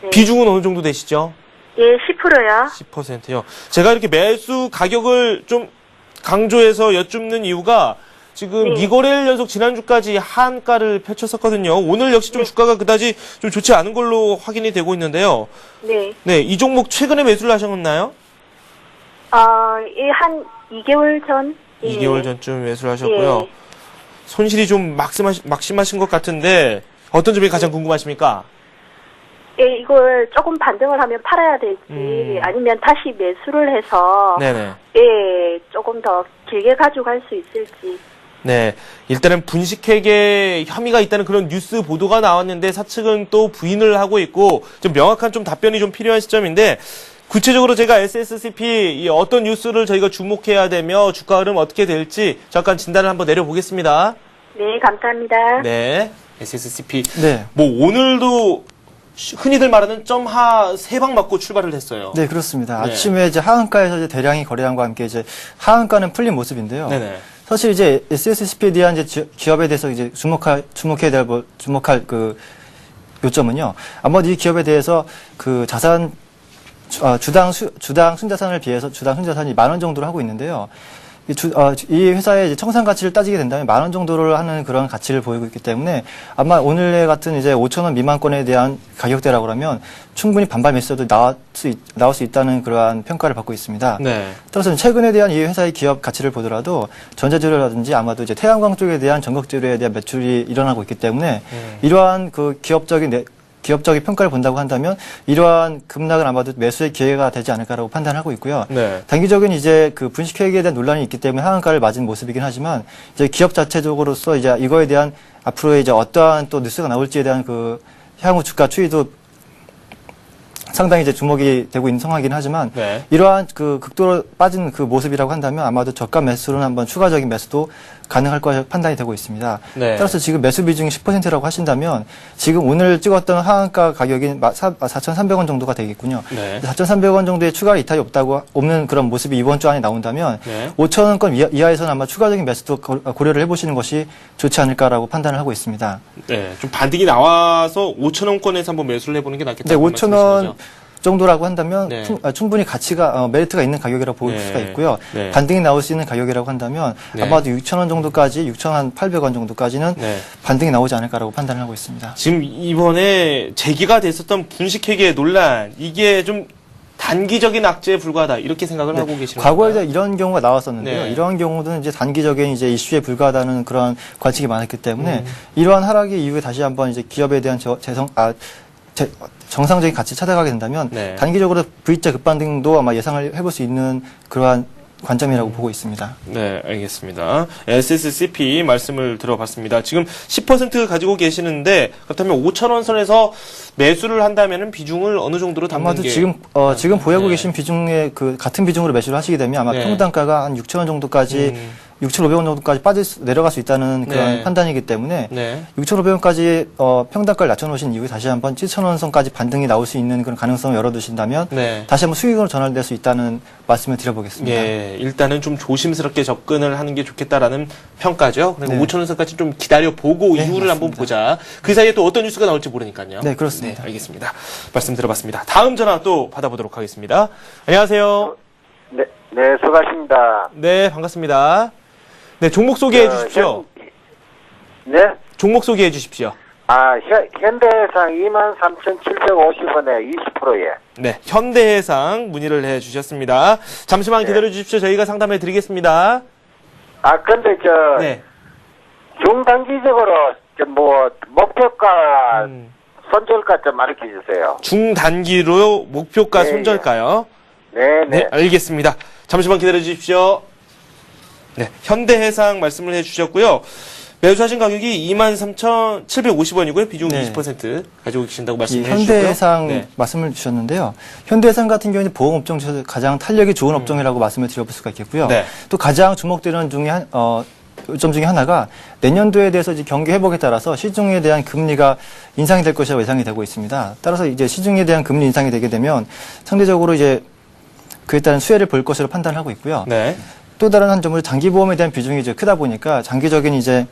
네. 비중은 어느 정도 되시죠? 예, 10%요. 10%요. 제가 이렇게 매수 가격을 좀 강조해서 여쭙는 이유가 지금 네. 2거래일 연속 지난주까지 한가를 펼쳤었거든요. 오늘 역시 좀 주가가 그다지 좀 좋지 않은 걸로 확인이 되고 있는데요. 네. 네, 이 종목 최근에 매수를 하셨나요? 예, 한 2개월 전. 예. 2개월 전쯤 매수를 하셨고요. 예. 손실이 좀 막심하신 것 같은데 어떤 점이 가장 궁금하십니까? 예, 이걸 조금 반등을 하면 팔아야 될지, 아니면 다시 매수를 해서, 네네. 예, 조금 더 길게 가져갈 수 있을지. 네, 일단은 분식회계 혐의가 있다는 그런 뉴스 보도가 나왔는데 사측은 또 부인을 하고 있고 좀 명확한 좀 답변이 좀 필요한 시점인데 구체적으로 제가 SSCP 어떤 뉴스를 저희가 주목해야 되며 주가 흐름 어떻게 될지 잠깐 진단을 한번 내려보겠습니다. 네, 감사합니다. 네, SSCP. 네. 뭐 오늘도 흔히들 말하는 점하 3방 맞고 출발을 했어요. 네, 그렇습니다. 네. 아침에 이제 하한가에서 이제 대량의 거래량과 함께 이제 하한가는 풀린 모습인데요. 네네. 사실 이제 SSCP에 대한 이제 기업에 대해서 이제 주목할 그 요점은요. 아마도 이 기업에 대해서 그 자산 주당 순자산을 비해서 주당 순자산이 10,000원 정도를 하고 있는데요. 이 회사의 이제 청산 가치를 따지게 된다면 10,000원 정도를 하는 그런 가치를 보이고 있기 때문에 아마 오늘의 같은 이제 5,000원 미만권에 대한 가격대라고 하면 충분히 반발 매수도 나올 수 있다는 그러한 평가를 받고 있습니다. 네. 따라서 최근에 대한 이 회사의 기업 가치를 보더라도 전자재료라든지 아마도 이제 태양광 쪽에 대한 전극재료에 대한 매출이 일어나고 있기 때문에 이러한 그 기업적인 평가를 본다고 한다면 이러한 급락은 아마도 매수의 기회가 되지 않을까라고 판단하고 있고요. 네. 단기적인 이제 그 분식회계에 대한 논란이 있기 때문에 하한가를 맞은 모습이긴 하지만 이제 기업 자체적으로서 이제 이거에 대한 앞으로의 이제 어떠한 또 뉴스가 나올지에 대한 그 향후 주가 추이도 상당히 이제 주목이 되고 있는 상황이긴 하지만 네. 이러한 그 극도로 빠진 그 모습이라고 한다면 아마도 저가 매수로는 한번 추가적인 매수도 가능할 것으로 판단이 되고 있습니다. 네. 따라서 지금 매수 비중이 10%라고 하신다면 지금 오늘 찍었던 하한가 가격이 4,300원 정도가 되겠군요. 네. 4,300원 정도의 추가 이탈이 없는 그런 모습이 이번 주 안에 나온다면 네. 5,000원권 이하에서는 아마 추가적인 매수도 고려를 해보시는 것이 좋지 않을까라고 판단을 하고 있습니다. 네. 좀 반등이 나와서 5,000원권에서 한번 매수를 해보는 게 낫겠다. 네, 5,000원 정도라고 한다면 네. 충분히 가치가 메리트가 있는 가격이라고 볼 네. 수가 있고요. 네. 반등이 나올 수 있는 가격이라고 한다면 네. 아마도 6,000원 정도까지 6,800원 정도까지는 네. 반등이 나오지 않을까라고 판단을 하고 있습니다. 지금 이번에 제기가 됐었던 분식회계 논란 이게 좀 단기적인 악재에 불과하다 이렇게 생각을 하고 계시는 과거에 건가요? 이런 경우가 나왔었는데요. 네. 이러한 경우는 이제 단기적인 이제 이슈에 불과하다는 그런 관측이 많았기 때문에 이러한 하락의 이후에 다시 한번 이제 기업에 대한 정상적인 가치 찾아가게 된다면 네. 단기적으로 V자 급반등도 아마 예상을 해볼 수 있는 그러한 관점이라고 보고 있습니다. 네, 알겠습니다. SSCP 말씀을 들어봤습니다. 지금 10% 가지고 계시는데 그렇다면 5,000원 선에서 매수를 한다면은 비중을 어느 정도로 담는 아마도 게 지금 보유하고 네. 계신 비중의 그 같은 비중으로 매수를 하시게 되면 아마 네. 평단가가 한 6,000원 정도까지 6,500원 정도까지 내려갈 수 있다는 그런 네. 판단이기 때문에 네. 6,500원까지 평단가를 낮춰놓으신 이후에 다시 한번 7,000원 선까지 반등이 나올 수 있는 그런 가능성을 열어두신다면 네. 다시 한번 수익으로 전환될 수 있다는 말씀을 드려보겠습니다. 예, 일단은 좀 조심스럽게 접근을 하는 게 좋겠다라는 평가죠. 그리고 네. 5,000원 선까지 좀 기다려보고 네, 이후를 한번 보자. 그 사이에 또 어떤 뉴스가 나올지 모르니까요. 네, 그렇습니다. 네, 알겠습니다. 말씀 들어봤습니다. 다음 전화 또 받아보도록 하겠습니다. 안녕하세요. 네, 수고하십니다. 네, 반갑습니다. 네, 종목 소개해 주십시오. 네? 종목 소개해 주십시오. 현대해상 23,750원에 20%예. 네, 현대해상 문의를 해 주셨습니다. 잠시만 기다려 주십시오. 저희가 상담해 드리겠습니다. 근데 네. 중단기적으로, 목표가, 손절가 좀 알려 주세요. 중단기로 목표가 네, 손절가요? 네네. 네, 알겠습니다. 잠시만 기다려 주십시오. 네, 현대해상 말씀을 해주셨고요. 매수하신 가격이 23,750원이고요. 비중 네. 20% 가지고 계신다고 이 말씀을 해주셨고요. 현대해상 네. 말씀을 주셨는데요. 현대해상 같은 경우는 보험업종 중에서 가장 탄력이 좋은 업종이라고 말씀을 드려볼 수가 있겠고요. 네. 또 가장 주목되는 요점 중에 하나가 내년도에 대해서 이제 경기 회복에 따라서 시중에 대한 금리가 인상이 될 것이라고 예상이 되고 있습니다. 따라서 이제 시중에 대한 금리 인상이 되게 되면 상대적으로 이제 그에 따른 수혜를 볼 것으로 판단하고 있고요. 네. 또 다른 한 점으로 장기 보험에 대한 비중이 이제 크다 보니까 장기적인 이제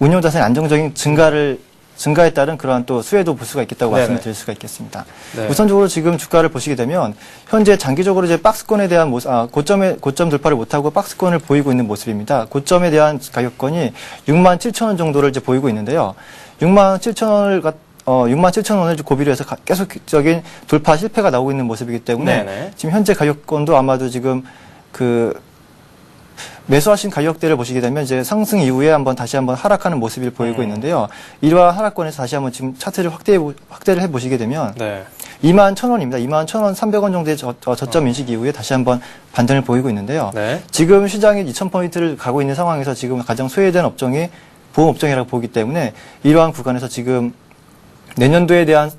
운용 자산의 안정적인 증가에 따른 그러한 또 수혜도 볼 수가 있겠다고 네네. 말씀을 드릴 수가 있겠습니다. 네. 우선적으로 지금 주가를 보시게 되면 현재 장기적으로 이제 박스권에 대한 고점 돌파를 못하고 박스권을 보이고 있는 모습입니다. 고점에 대한 가격권이 67,000원 정도를 이제 보이고 있는데요. 67,000원을 고비로 해서 계속적인 돌파 실패가 나오고 있는 모습이기 때문에 네네. 지금 현재 가격권도 아마도 지금 매수하신 가격대를 보시게 되면 이제 상승 이후에 다시 한번 하락하는 모습을 보이고 있는데요. 이러한 하락권에서 다시 한번 지금 차트를 확대를 해 보시게 되면 네. 21,000원입니다. 21,000원, 300원 정도의 저점 인식 이후에 다시 한번 반등을 보이고 있는데요. 네. 지금 시장이 2,000포인트를 가고 있는 상황에서 지금 가장 소외된 업종이 보험업종이라고 보기 때문에 이러한 구간에서 지금 내년도에 대한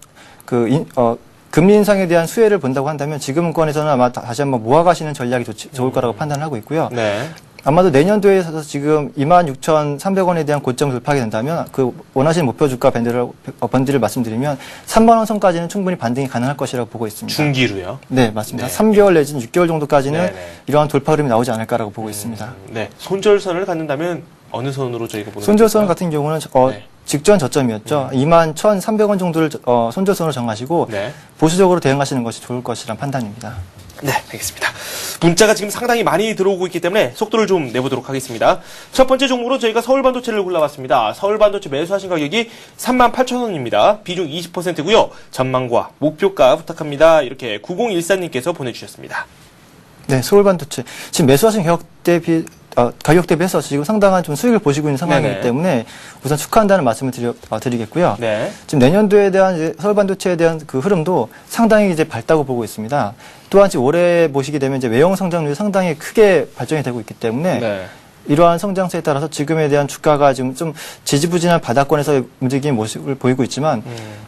금리 인상에 대한 수혜를 본다고 한다면 지금권에서는 아마 다시 한번 모아가시는 전략이 좋을 거라고 판단하고 있고요. 네. 아마도 내년도에 있어서 지금 26,300원에 대한 고점 돌파하게 된다면 그 원하시는 목표 주가 번들을 말씀드리면 3만 원 선까지는 충분히 반등이 가능할 것이라고 보고 있습니다. 중기로요? 네, 맞습니다. 네. 3개월 내지는 6개월 정도까지는 네네. 이러한 돌파 흐름이 나오지 않을까라고 보고 있습니다. 네. 손절선을 갖는다면 어느 선으로 저희가 보는 손절선 같은 경우는 네. 직전 저점이었죠. 21,300원 정도를 손절선으로 정하시고 네. 보수적으로 대응하시는 것이 좋을 것이란 판단입니다. 네, 알겠습니다. 문자가 지금 상당히 많이 들어오고 있기 때문에 속도를 좀 내보도록 하겠습니다. 첫 번째 종목으로 저희가 서울반도체를 골라봤습니다. 서울반도체 매수하신 가격이 38,000원입니다. 비중 20%고요. 전망과 목표가 부탁합니다. 이렇게 9014님께서 보내주셨습니다. 네, 서울반도체. 지금 매수하신 가격 대비해서 지금 상당한 좀 수익을 보시고 있는 상황이기 네네. 때문에 우선 축하한다는 말씀을 드리겠고요. 네. 지금 내년도에 대한 서울반도체에 대한 그 흐름도 상당히 이제 밝다고 보고 있습니다. 또한 지금 올해 보시게 되면 이제 외형 성장률이 상당히 크게 발전이 되고 있기 때문에 네. 이러한 성장세에 따라서 지금에 대한 주가가 지금 좀 지지부진한 바닥권에서 움직이는 모습을 보이고 있지만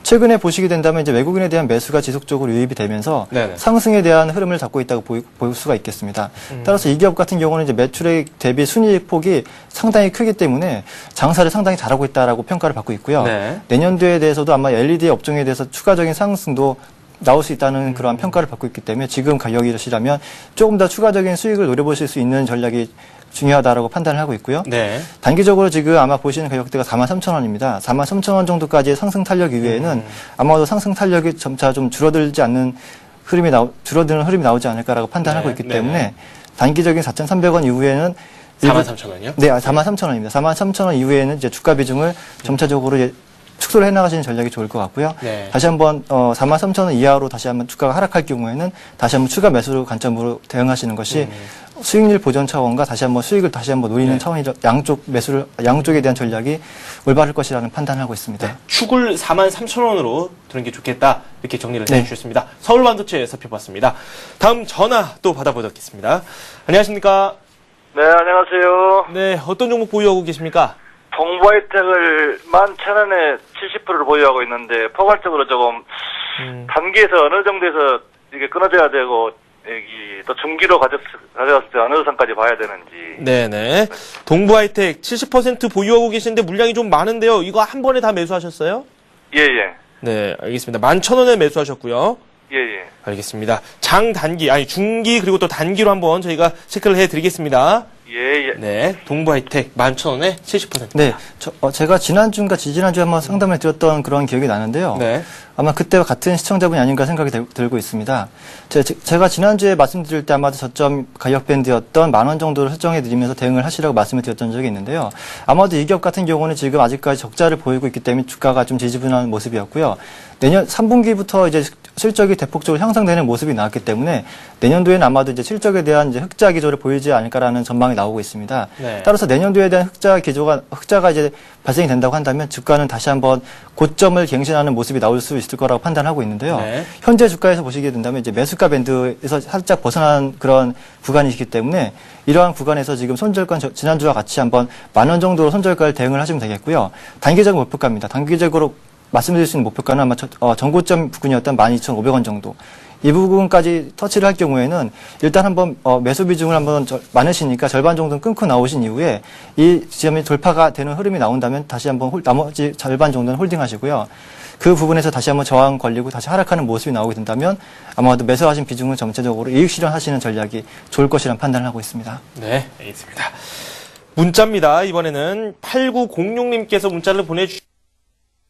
최근에 보시게 된다면 이제 외국인에 대한 매수가 지속적으로 유입이 되면서 네네. 상승에 대한 흐름을 잡고 있다고 볼 수가 있겠습니다. 따라서 이 기업 같은 경우는 이제 매출액 대비 순이익 폭이 상당히 크기 때문에 장사를 상당히 잘하고 있다라고 평가를 받고 있고요. 네. 내년도에 대해서도 아마 LED 업종에 대해서 추가적인 상승도 나올 수 있다는 그러한 평가를 받고 있기 때문에 지금 가격이시라면 조금 더 추가적인 수익을 노려보실 수 있는 전략이 중요하다라고 판단을 하고 있고요. 네. 단기적으로 지금 아마 보시는 가격대가 43,000원입니다. 43,000원 정도까지의 상승 탄력 이후에는 아마도 상승 탄력이 점차 좀 줄어들지 않는 줄어드는 흐름이 나오지 않을까라고 판단하고 네, 있기 네. 때문에 단기적인 4,300원 이후에는 43,000원이요? 네, 43,000원입니다. 43,000원 이후에는 이제 주가 비중을 점차적으로 이제 축소를 해나가시는 전략이 좋을 것 같고요. 네. 다시 한번 43,000원 이하로 다시 한번 주가가 하락할 경우에는 다시 한번 추가 매수 관점으로 대응하시는 것이 수익률 보전 차원과 다시 한번 수익을 다시 한번 노리는 네. 차원이 양쪽에 대한 전략이 올바를 것이라는 판단을 하고 있습니다. 축을 43,000원으로 두는 게 좋겠다. 이렇게 정리를 네. 해주셨습니다. 서울반도체 살펴봤습니다. 다음 전화 또 받아보겠습니다. 안녕하십니까? 네, 안녕하세요. 네, 어떤 종목 보유하고 계십니까? 동부하이텍을 11,000원에 70%를 보유하고 있는데, 포괄적으로 조금, 단기에서 어느 정도에서 이게 끊어져야 되고, 여기 또 중기로 가져갔을 때 어느 선까지 봐야 되는지. 네네. 동부하이텍 70% 보유하고 계시는데 물량이 좀 많은데요. 이거 한 번에 다 매수하셨어요? 예, 예. 네, 알겠습니다. 11,000원에 매수하셨고요. 예, 예. 알겠습니다. 중기 그리고 또 단기로 한번 저희가 체크를 해드리겠습니다. 예, 예. 네, 동부하이텍 11,000원에 70%. 네, 제가 지난주인가 지지난주에 한번 상담을 드렸던 그런 기억이 나는데요. 네. 아마 그때와 같은 시청자분이 아닌가 생각이 들고 있습니다. 제가 지난주에 말씀드릴 때 아마도 저점 가격 밴드였던 10,000원 정도를 설정해드리면서 대응을 하시라고 말씀을 드렸던 적이 있는데요. 아마도 이 기업 같은 경우는 지금 아직까지 적자를 보이고 있기 때문에 주가가 좀 지지분한 모습이었고요. 내년 3분기부터 이제 실적이 대폭적으로 향상되는 모습이 나왔기 때문에 내년도에는 아마도 이제 실적에 대한 이제 흑자 기조를 보이지 않을까라는 전망이 나오고 있습니다. 네. 따라서 내년도에 대한 흑자가 이제 발생이 된다고 한다면 주가는 다시 한번 고점을 갱신하는 모습이 나올 수 있을 거라고 판단하고 있는데요. 네. 현재 주가에서 보시게 된다면 이제 매수가 밴드에서 살짝 벗어난 그런 구간이기 때문에 이러한 구간에서 지금 손절가 지난주와 같이 한번 10,000원 정도로 손절가를 대응을 하시면 되겠고요. 단기적인 목표가입니다. 단기적으로 말씀드릴 수 있는 목표가는 아마 전고점 부근이었던 12,500원 정도. 이 부분까지 터치를 할 경우에는 일단 한번 매수 비중을 한번 많으시니까 절반 정도는 끊고 나오신 이후에 이 지점이 돌파가 되는 흐름이 나온다면 다시 한번 나머지 절반 정도는 홀딩하시고요. 그 부분에서 다시 한번 저항 걸리고 다시 하락하는 모습이 나오게 된다면 아마도 매수하신 비중을 전체적으로 이익 실현하시는 전략이 좋을 것이라는 판단을 하고 있습니다. 네, 알겠습니다. 문자입니다. 이번에는 8906님께서 문자를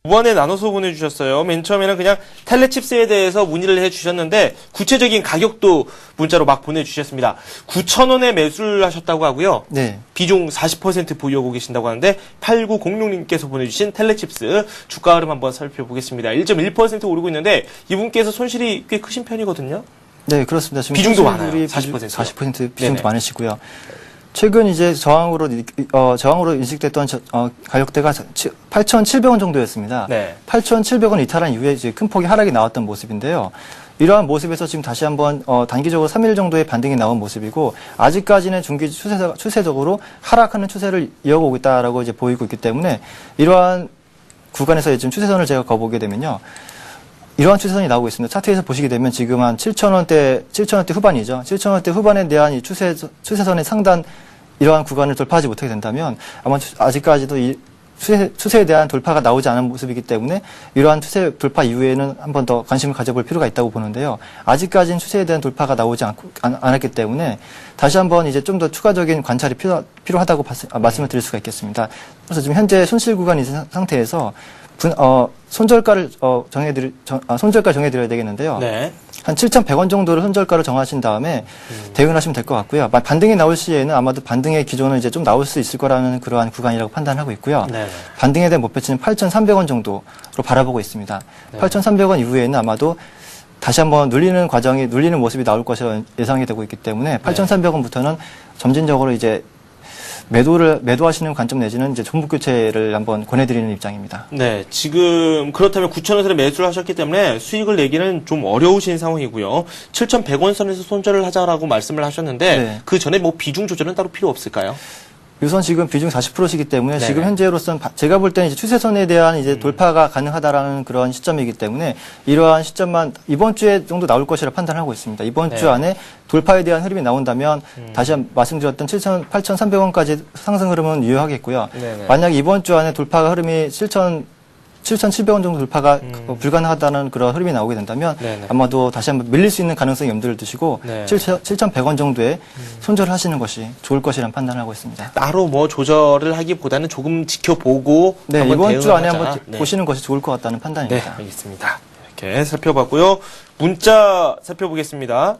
두 번에 나눠서 보내주셨어요. 맨 처음에는 그냥 텔레칩스에 대해서 문의를 해주셨는데 구체적인 가격도 문자로 막 보내주셨습니다. 9,000원에 매수를 하셨다고 하고요. 네. 비중 40% 보유하고 계신다고 하는데 8906님께서 보내주신 텔레칩스 주가 흐름 한번 살펴보겠습니다. 1.1% 오르고 있는데 이분께서 손실이 꽤 크신 편이거든요. 네, 그렇습니다. 지금 비중도 많아요. 손실이 40%. 40% 비중도 네네. 많으시고요. 최근 이제 저항으로 인식됐던 가격대가 8,700원 정도였습니다. 네. 8,700원 이탈한 이후에 이제 큰 폭의 하락이 나왔던 모습인데요. 이러한 모습에서 지금 다시 한번 단기적으로 3일 정도의 반등이 나온 모습이고 아직까지는 중기 추세적으로 하락하는 추세를 이어가고 있다라고 이제 보이고 있기 때문에 이러한 구간에서 지금 추세선을 제가 거보게 되면요. 이러한 추세선이 나오고 있습니다. 차트에서 보시게 되면 지금 한 7,000원대 후반이죠. 7,000원대 후반에 대한 이 추세선의 상단 이러한 구간을 돌파하지 못하게 된다면 아마 아직까지도 이 추세에 대한 돌파가 나오지 않은 모습이기 때문에 이러한 추세 돌파 이후에는 한 번 더 관심을 가져볼 필요가 있다고 보는데요. 아직까지는 추세에 대한 돌파가 나오지 않았기 때문에 다시 한번 이제 좀 더 추가적인 관찰이 필요하다고 말씀을 드릴 수가 있겠습니다. 그래서 지금 현재 손실 구간이 있는 상태에서 손절가를 정해드려야 되겠는데요. 네. 한 7,100원 정도를 손절가로 정하신 다음에 대응을 하시면 될 것 같고요. 반등이 나올 시에는 아마도 반등의 기조는 이제 좀 나올 수 있을 거라는 그러한 구간이라고 판단하고 있고요. 네. 반등에 대한 목표치는 8,300원 정도로 바라보고 있습니다. 네. 8,300원 이후에는 아마도 다시 한번 눌리는 모습이 나올 것이라 예상이 되고 있기 때문에 8,300원부터는 점진적으로 이제 매도하시는 관점 내지는 이제 종목 교체를 한번 권해드리는 입장입니다. 네, 지금 그렇다면 9,000원선에 매수를 하셨기 때문에 수익을 내기는 좀 어려우신 상황이고요. 7,100원 선에서 손절을 하자라고 말씀을 하셨는데 네. 그 전에 뭐 비중 조절은 따로 필요 없을까요? 우선 지금 비중 40%시기 때문에 네네. 지금 현재로서는 제가 볼 때는 이제 추세선에 대한 이제 돌파가 가능하다라는 그런 시점이기 때문에 이러한 시점만 이번 주에 정도 나올 것이라 판단하고 있습니다. 이번 네. 주 안에 돌파에 대한 흐름이 나온다면 다시 말씀드렸던 8,300원까지 상승 흐름은 유효하겠고요. 네네. 만약 이번 주 안에 돌파가 흐름이 7,700원 정도 돌파가 불가능하다는 그런 흐름이 나오게 된다면 네네. 아마도 다시 한번 밀릴 수 있는 가능성이 염두를 두시고 네. 7,100원 정도에 손절을 하시는 것이 좋을 것이라는 판단을 하고 있습니다. 따로 뭐 조절을 하기보다는 조금 지켜보고 네, 한번 이번 주 대응을 안에 하자. 한번 네. 보시는 것이 좋을 것 같다는 네, 판단입니다. 알겠습니다. 이렇게 살펴봤고요. 문자 살펴보겠습니다.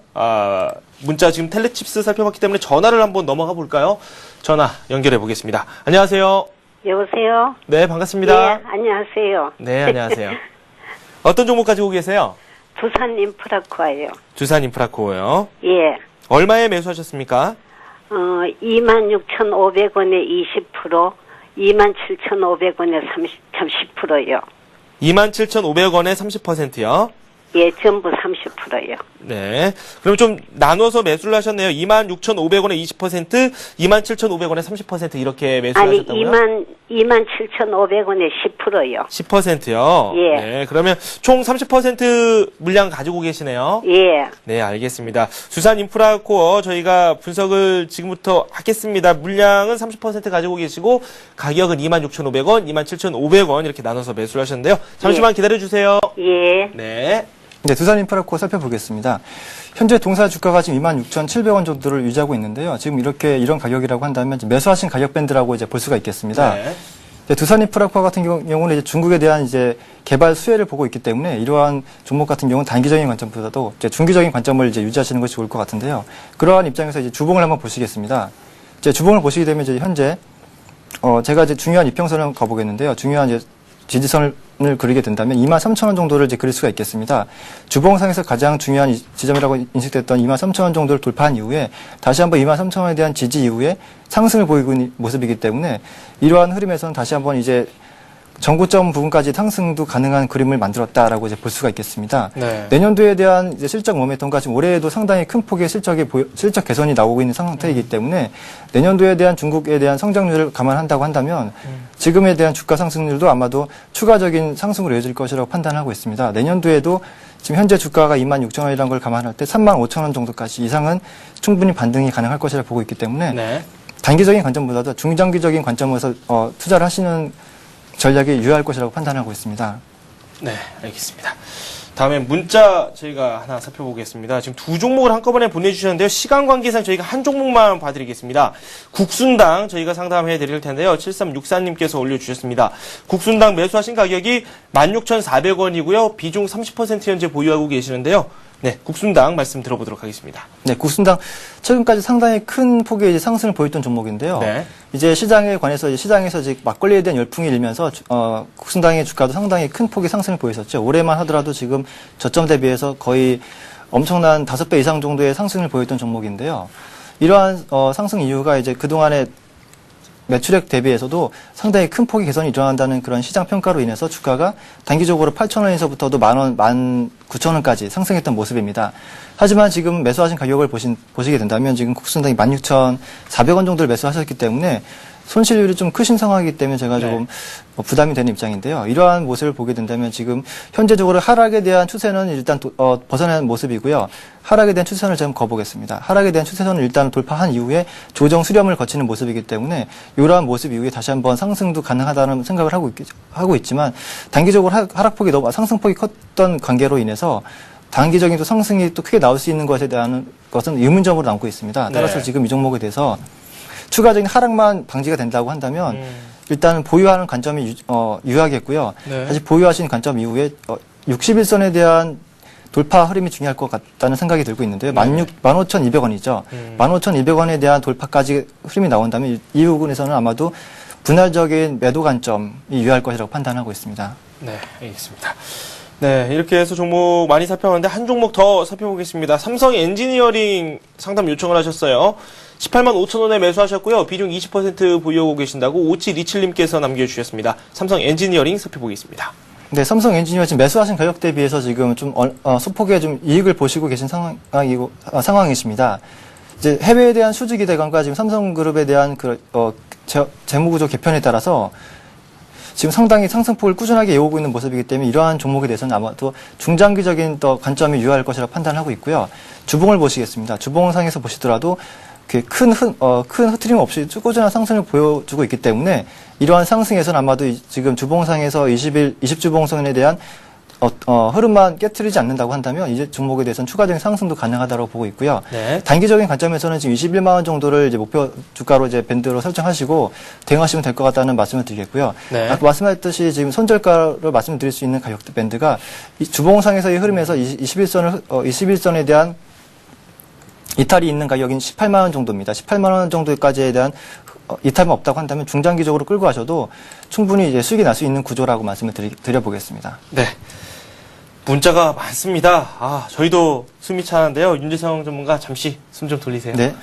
문자 지금 텔레칩스 살펴봤기 때문에 전화를 한번 넘어가 볼까요? 전화 연결해 보겠습니다. 안녕하세요. 여보세요? 네, 반갑습니다. 네, 안녕하세요. 네, 안녕하세요. 어떤 종목 가지고 계세요? 두산 인프라코예요. 두산 인프라코요. 예. 얼마에 매수하셨습니까? 26,500원에 20%, 27,500원에 10%요. 27,500원에 30%요. 예, 전부 30%요. 네. 그럼 좀 나눠서 매수를 하셨네요. 26,500원에 20%, 27,500원에 30% 이렇게 매수를 아니, 하셨다고요? 27,500원에 10%요. 10%요? 예. 네. 그러면 총 30% 물량 가지고 계시네요. 예. 네, 알겠습니다. 두산 인프라코어 저희가 분석을 지금부터 하겠습니다. 물량은 30% 가지고 계시고 가격은 26,500원, 27,500원 이렇게 나눠서 매수를 하셨는데요. 잠시만 기다려주세요. 예. 네. 네, 두산 인프라코어 살펴보겠습니다. 현재 동사 주가가 지금 26,700원 정도를 유지하고 있는데요. 지금 이런 가격이라고 한다면 매수하신 가격 밴드라고 이제 볼 수가 있겠습니다. 네. 네, 두산 인프라코어 같은 경우는 이제 중국에 대한 이제 개발 수혜를 보고 있기 때문에 이러한 종목 같은 경우는 단기적인 관점보다도 이제 중기적인 관점을 이제 유지하시는 것이 좋을 것 같은데요. 그러한 입장에서 이제 주봉을 한번 보시겠습니다. 이제 주봉을 보시게 되면 이제 현재 제가 이제 중요한 이평선을 가보겠는데요. 중요한 이제 지지선을 그리게 된다면 23,000원 정도를 이제 그릴 수가 있겠습니다. 주봉상에서 가장 중요한 지점이라고 인식됐던 23,000원 정도를 돌파한 이후에 다시 한번 23,000원에 대한 지지 이후에 상승을 보이고 있는 모습이기 때문에 이러한 흐름에서는 다시 한번 이제 전고점 부분까지 상승도 가능한 그림을 만들었다라고 이제 볼 수가 있겠습니다. 네. 내년도에 대한 이제 실적 모멘텀과 지금 올해에도 상당히 큰 폭의 실적 개선이 나오고 있는 상태이기 때문에 내년도에 대한 중국에 대한 성장률을 감안한다고 한다면 지금에 대한 주가 상승률도 아마도 추가적인 상승으로 이어질 것이라고 판단하고 있습니다. 내년도에도 지금 현재 주가가 26,000원이라는 걸 감안할 때 35,000원 정도까지 이상은 충분히 반등이 가능할 것이라 보고 있기 때문에 네. 단기적인 관점보다도 중장기적인 관점에서 투자를 하시는 전략이 유효할 것이라고 판단하고 있습니다. 네, 알겠습니다. 다음에 문자 저희가 하나 살펴보겠습니다. 지금 두 종목을 한꺼번에 보내주셨는데요. 시간 관계상 저희가 한 종목만 봐드리겠습니다. 국순당 저희가 상담해 드릴 텐데요. 7364님께서 올려주셨습니다. 국순당 매수하신 가격이 16,400원이고요. 비중 30% 현재 보유하고 계시는데요. 네, 국순당 말씀 들어보도록 하겠습니다. 네, 국순당 최근까지 상당히 큰 폭의 이제 상승을 보였던 종목인데요. 네. 이제 시장에 관해서 시장에서 이제 막걸리에 대한 열풍이 일면서 국순당의 주가도 상당히 큰 폭의 상승을 보였었죠. 올해만 하더라도 지금 저점 대비해서 거의 엄청난 5배 이상 정도의 상승을 보였던 종목인데요. 이러한 상승 이유가 이제 그동안의 매출액 대비해서도 상당히 큰 폭의 개선이 일어난다는 그런 시장 평가로 인해서 주가가 단기적으로 8,000원에서부터도 10,000원, 19,000원까지 상승했던 모습입니다. 하지만 지금 매수하신 가격을 보시게 된다면 지금 국수당이 16,400원 정도를 매수하셨기 때문에 손실률이 좀 크신 상황이기 때문에 제가 조금 부담이 되는 입장인데요. 이러한 모습을 보게 된다면 지금 현재적으로 하락에 대한 추세는 일단 벗어나는 모습이고요. 하락에 대한 추세선을 좀 거보겠습니다. 하락에 대한 추세선을 일단 돌파한 이후에 조정 수렴을 거치는 모습이기 때문에 이러한 모습 이후에 다시 한번 상승도 가능하다는 생각을 하고 있지만 단기적으로 하락폭이 너무 상승폭이 컸던 관계로 인해서 단기적인 또 상승이 또 크게 나올 수 있는 것에 대한 것은 의문점으로 남고 있습니다. 따라서 지금 이 종목에 대해서 추가적인 하락만 방지가 된다고 한다면 일단은 보유하는 관점이 유효하겠고요. 다시 보유하신 관점 이후에 61선에 대한 돌파 흐름이 중요할 것 같다는 생각이 들고 있는데요. 15,200원이죠. 15,200원에 대한 돌파까지 흐름이 나온다면 이 부분에서는 아마도 분할적인 매도 관점이 유효할 것이라고 판단하고 있습니다. 네, 알겠습니다. 네, 이렇게 해서 종목 많이 살펴봤는데 한 종목 더 살펴보겠습니다. 삼성 엔지니어링 상담 요청을 하셨어요. 18만 5천원에 매수하셨고요. 비중 20% 보유하고 계신다고 5727님께서 남겨주셨습니다. 삼성 엔지니어링 살펴보겠습니다. 네, 삼성 엔지니어 지금 매수하신 가격 대비해서 지금 좀 소폭의 좀 이익을 보시고 계신 상황이십니다. 이제 해외에 대한 수주 기대감과 지금 삼성그룹에 대한 재무구조 개편에 따라서 지금 상당히 상승폭을 꾸준하게 이어오고 있는 모습이기 때문에 이러한 종목에 대해서는 아마도 중장기적인 또 관점이 유효할 것이라고 판단하고 있고요. 주봉을 보시겠습니다. 주봉상에서 보시더라도 큰 흐트림 없이 꾸준한 상승을 보여주고 있기 때문에 이러한 상승에서는 아마도 지금 주봉상에서 20주봉선에 대한 흐름만 깨트리지 않는다고 한다면 이제 종목에 대해서는 추가적인 상승도 가능하다고 보고 있고요. 네. 단기적인 관점에서는 지금 21만 원 정도를 이제 목표 주가로 이제 밴드로 설정하시고 대응하시면 될 것 같다는 말씀을 드리겠고요. 네. 아까 말씀하셨듯이 지금 손절가로 말씀드릴 수 있는 가격 밴드가 주봉상에서의 흐름에서 21선에 대한 이탈이 있는 가격인 18만 원 정도입니다. 18만 원 정도까지에 대한 이탈만 없다고 한다면 중장기적으로 끌고 가셔도 충분히 이제 수익이 날 수 있는 구조라고 말씀을 드려보겠습니다. 네. 문자가 많습니다. 저희도 숨이 차는데요. 윤재성 전문가 잠시 숨 좀 돌리세요. 네.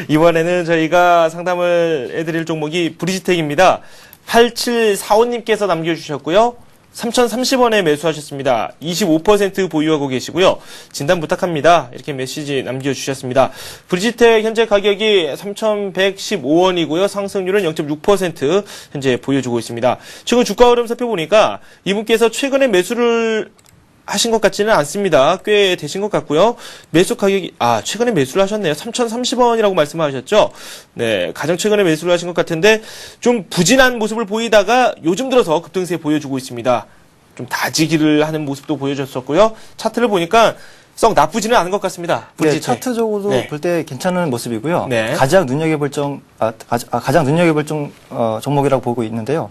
이번에는 저희가 상담을 해드릴 종목이 브리지텍입니다. 8745님께서 남겨주셨고요. 3,030원에 매수하셨습니다. 25% 보유하고 계시고요. 진단 부탁합니다. 이렇게 메시지 남겨주셨습니다. 브리지텍 현재 가격이 3,115원이고요. 상승률은 0.6% 현재 보여주고 있습니다. 최근 주가 흐름 살펴보니까 이분께서 최근에 매수를 하신 것 같지는 않습니다. 꽤 되신 것 같고요. 매수 가격이, 최근에 매수를 하셨네요. 3,030원이라고 말씀하셨죠? 네, 가장 최근에 매수를 하신 것 같은데, 좀 부진한 모습을 보이다가 요즘 들어서 급등세 보여주고 있습니다. 좀 다지기를 하는 모습도 보여줬었고요. 차트를 보니까 썩 나쁘지는 않은 것 같습니다. 네, 차트적으로 볼 때 괜찮은 모습이고요. 네. 가장 눈여겨볼 종목이라고 보고 있는데요.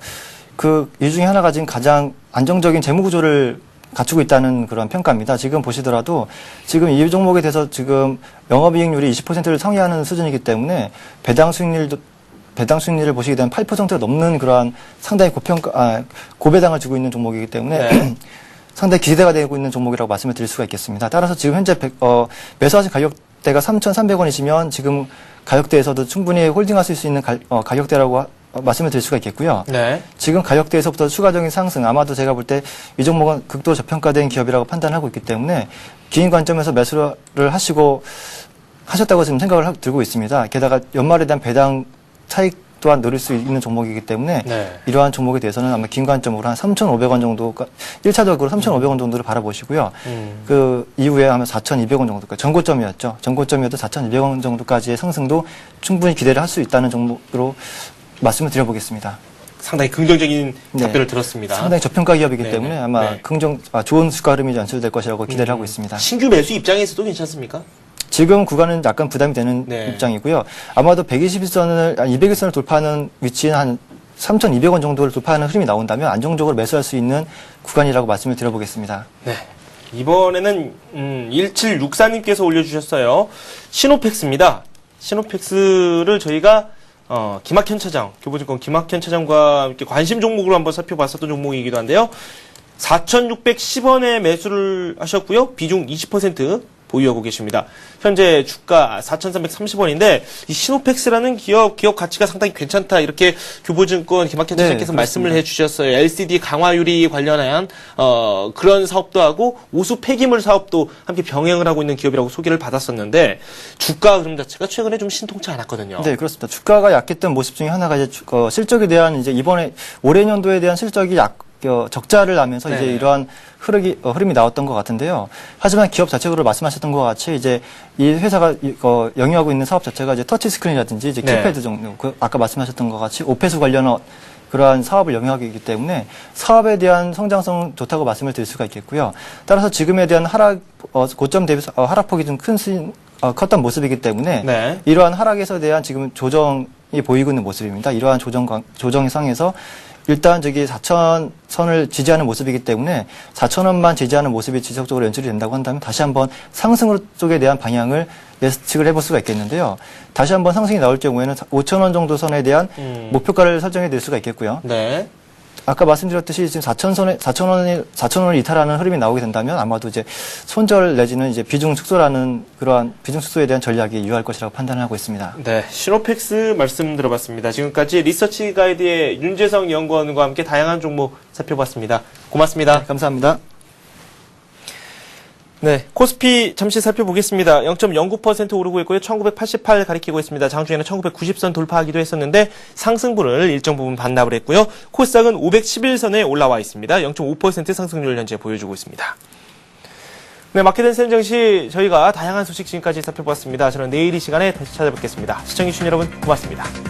이 중에 하나가 지금 가장 안정적인 재무구조를 갖추고 있다는 그런 평가입니다. 지금 보시더라도 지금 이 종목에 대해서 지금 영업이익률이 20%를 상회하는 수준이기 때문에 배당 수익률을 보시게 되면 8%가 넘는 그러한 상당히 고배당을 주고 있는 종목이기 때문에 상당히 기대가 되고 있는 종목이라고 말씀을 드릴 수가 있겠습니다. 따라서 지금 현재 매수하신 가격대가 3,300원이시면 지금 가격대에서도 충분히 홀딩하실 수 있는 가격대라고 말씀을 드릴 수가 있겠고요. 네. 지금 가격대에서부터 추가적인 상승, 아마도 제가 볼 때 이 종목은 극도로 저평가된 기업이라고 판단하고 있기 때문에 긴 관점에서 매수를 하셨다고 지금 생각을 들고 있습니다. 게다가 연말에 대한 배당 차익 또한 노릴 수 있는 종목이기 때문에 이러한 종목에 대해서는 아마 긴 관점으로 한 3,500원 정도가 1차적으로 3,500원 정도를 바라보시고요. 그 이후에 하면 4,200원 정도까지 전고점이었죠. 전고점이어도 4,200원 정도까지의 상승도 충분히 기대를 할 수 있다는 종목으로 말씀을 드려보겠습니다. 상당히 긍정적인 답변을 들었습니다. 상당히 저평가 기업이기 때문에 아마 좋은 주가 흐름이 연출될 것이라고 기대를 하고 있습니다. 신규 매수 입장에서도 괜찮습니까? 지금 구간은 약간 부담이 되는 입장이고요. 아마도 200일선을 돌파하는 위치는 한 3,200원 정도를 돌파하는 흐름이 나온다면 안정적으로 매수할 수 있는 구간이라고 말씀을 드려보겠습니다. 네. 이번에는 1764님께서 올려주셨어요. 시노펙스입니다. 시노펙스를 저희가 김학현 차장, 교보증권 김학현 차장과 이렇게 관심 종목으로 한번 살펴봤었던 종목이기도 한데요. 4,610원에 매수를 하셨고요. 비중 20% 보유하고 계십니다. 현재 주가 4,330원인데 이 시노펙스라는 기업 가치가 상당히 괜찮다 이렇게 교보증권 김학현 차장께서 말씀을 해주셨어요. LCD 강화유리 관련한 그런 사업도 하고 오수 폐기물 사업도 함께 병행을 하고 있는 기업이라고 소개를 받았었는데 주가 흐름 자체가 최근에 좀 신통치 않았거든요. 네, 그렇습니다. 주가가 약했던 모습 중에 하나가 이제 실적에 대한 이제 이번에 올해 년도에 대한 실적이 적자를 나면서 네. 이제 이러한 흐름이 나왔던 것 같은데요. 하지만 기업 자체적으로 말씀하셨던 것 같이 이제 이 회사가 영위하고 있는 사업 자체가 이제 터치 스크린이라든지 이제 네. 키패드 정도, 아까 말씀하셨던 것 같이 오페스 관련 그러한 사업을 영위하고 있기 때문에 사업에 대한 성장성 좋다고 말씀을 드릴 수가 있겠고요. 따라서 지금에 대한 고점 대비 하락폭이 좀 컸던 모습이기 때문에 네. 이러한 하락에서 대한 지금 조정이 보이고 있는 모습입니다. 이러한 조정의 상에서 일단 4,000선을 지지하는 모습이기 때문에 4,000원만 지지하는 모습이 지속적으로 연출이 된다고 한다면 다시 한번 상승 쪽에 대한 방향을 예측을 해볼 수가 있겠는데요. 다시 한번 상승이 나올 경우에는 5,000원 정도 선에 대한 목표가를 설정해 드릴 수가 있겠고요. 네. 아까 말씀드렸듯이 지금 4,000원을 이탈하는 흐름이 나오게 된다면 아마도 이제 손절 내지는 이제 비중 축소라는 그러한 비중 축소에 대한 전략이 유효할 것이라고 판단을 하고 있습니다. 네, 시노펙스 말씀 들어봤습니다. 지금까지 리서치 가이드의 윤재성 연구원과 함께 다양한 종목 살펴봤습니다. 고맙습니다. 네, 감사합니다. 네, 코스피 잠시 살펴보겠습니다. 0.09% 오르고 있고요. 1988 가리키고 있습니다. 장중에는 1990선 돌파하기도 했었는데 상승분을 일정 부분 반납을 했고요. 코스닥은 511선에 올라와 있습니다. 0.5% 상승률을 현재 보여주고 있습니다. 네, 마켓앤 센정시 저희가 다양한 소식 지금까지 살펴봤습니다. 저는 내일 이 시간에 다시 찾아뵙겠습니다. 시청해주신 여러분 고맙습니다.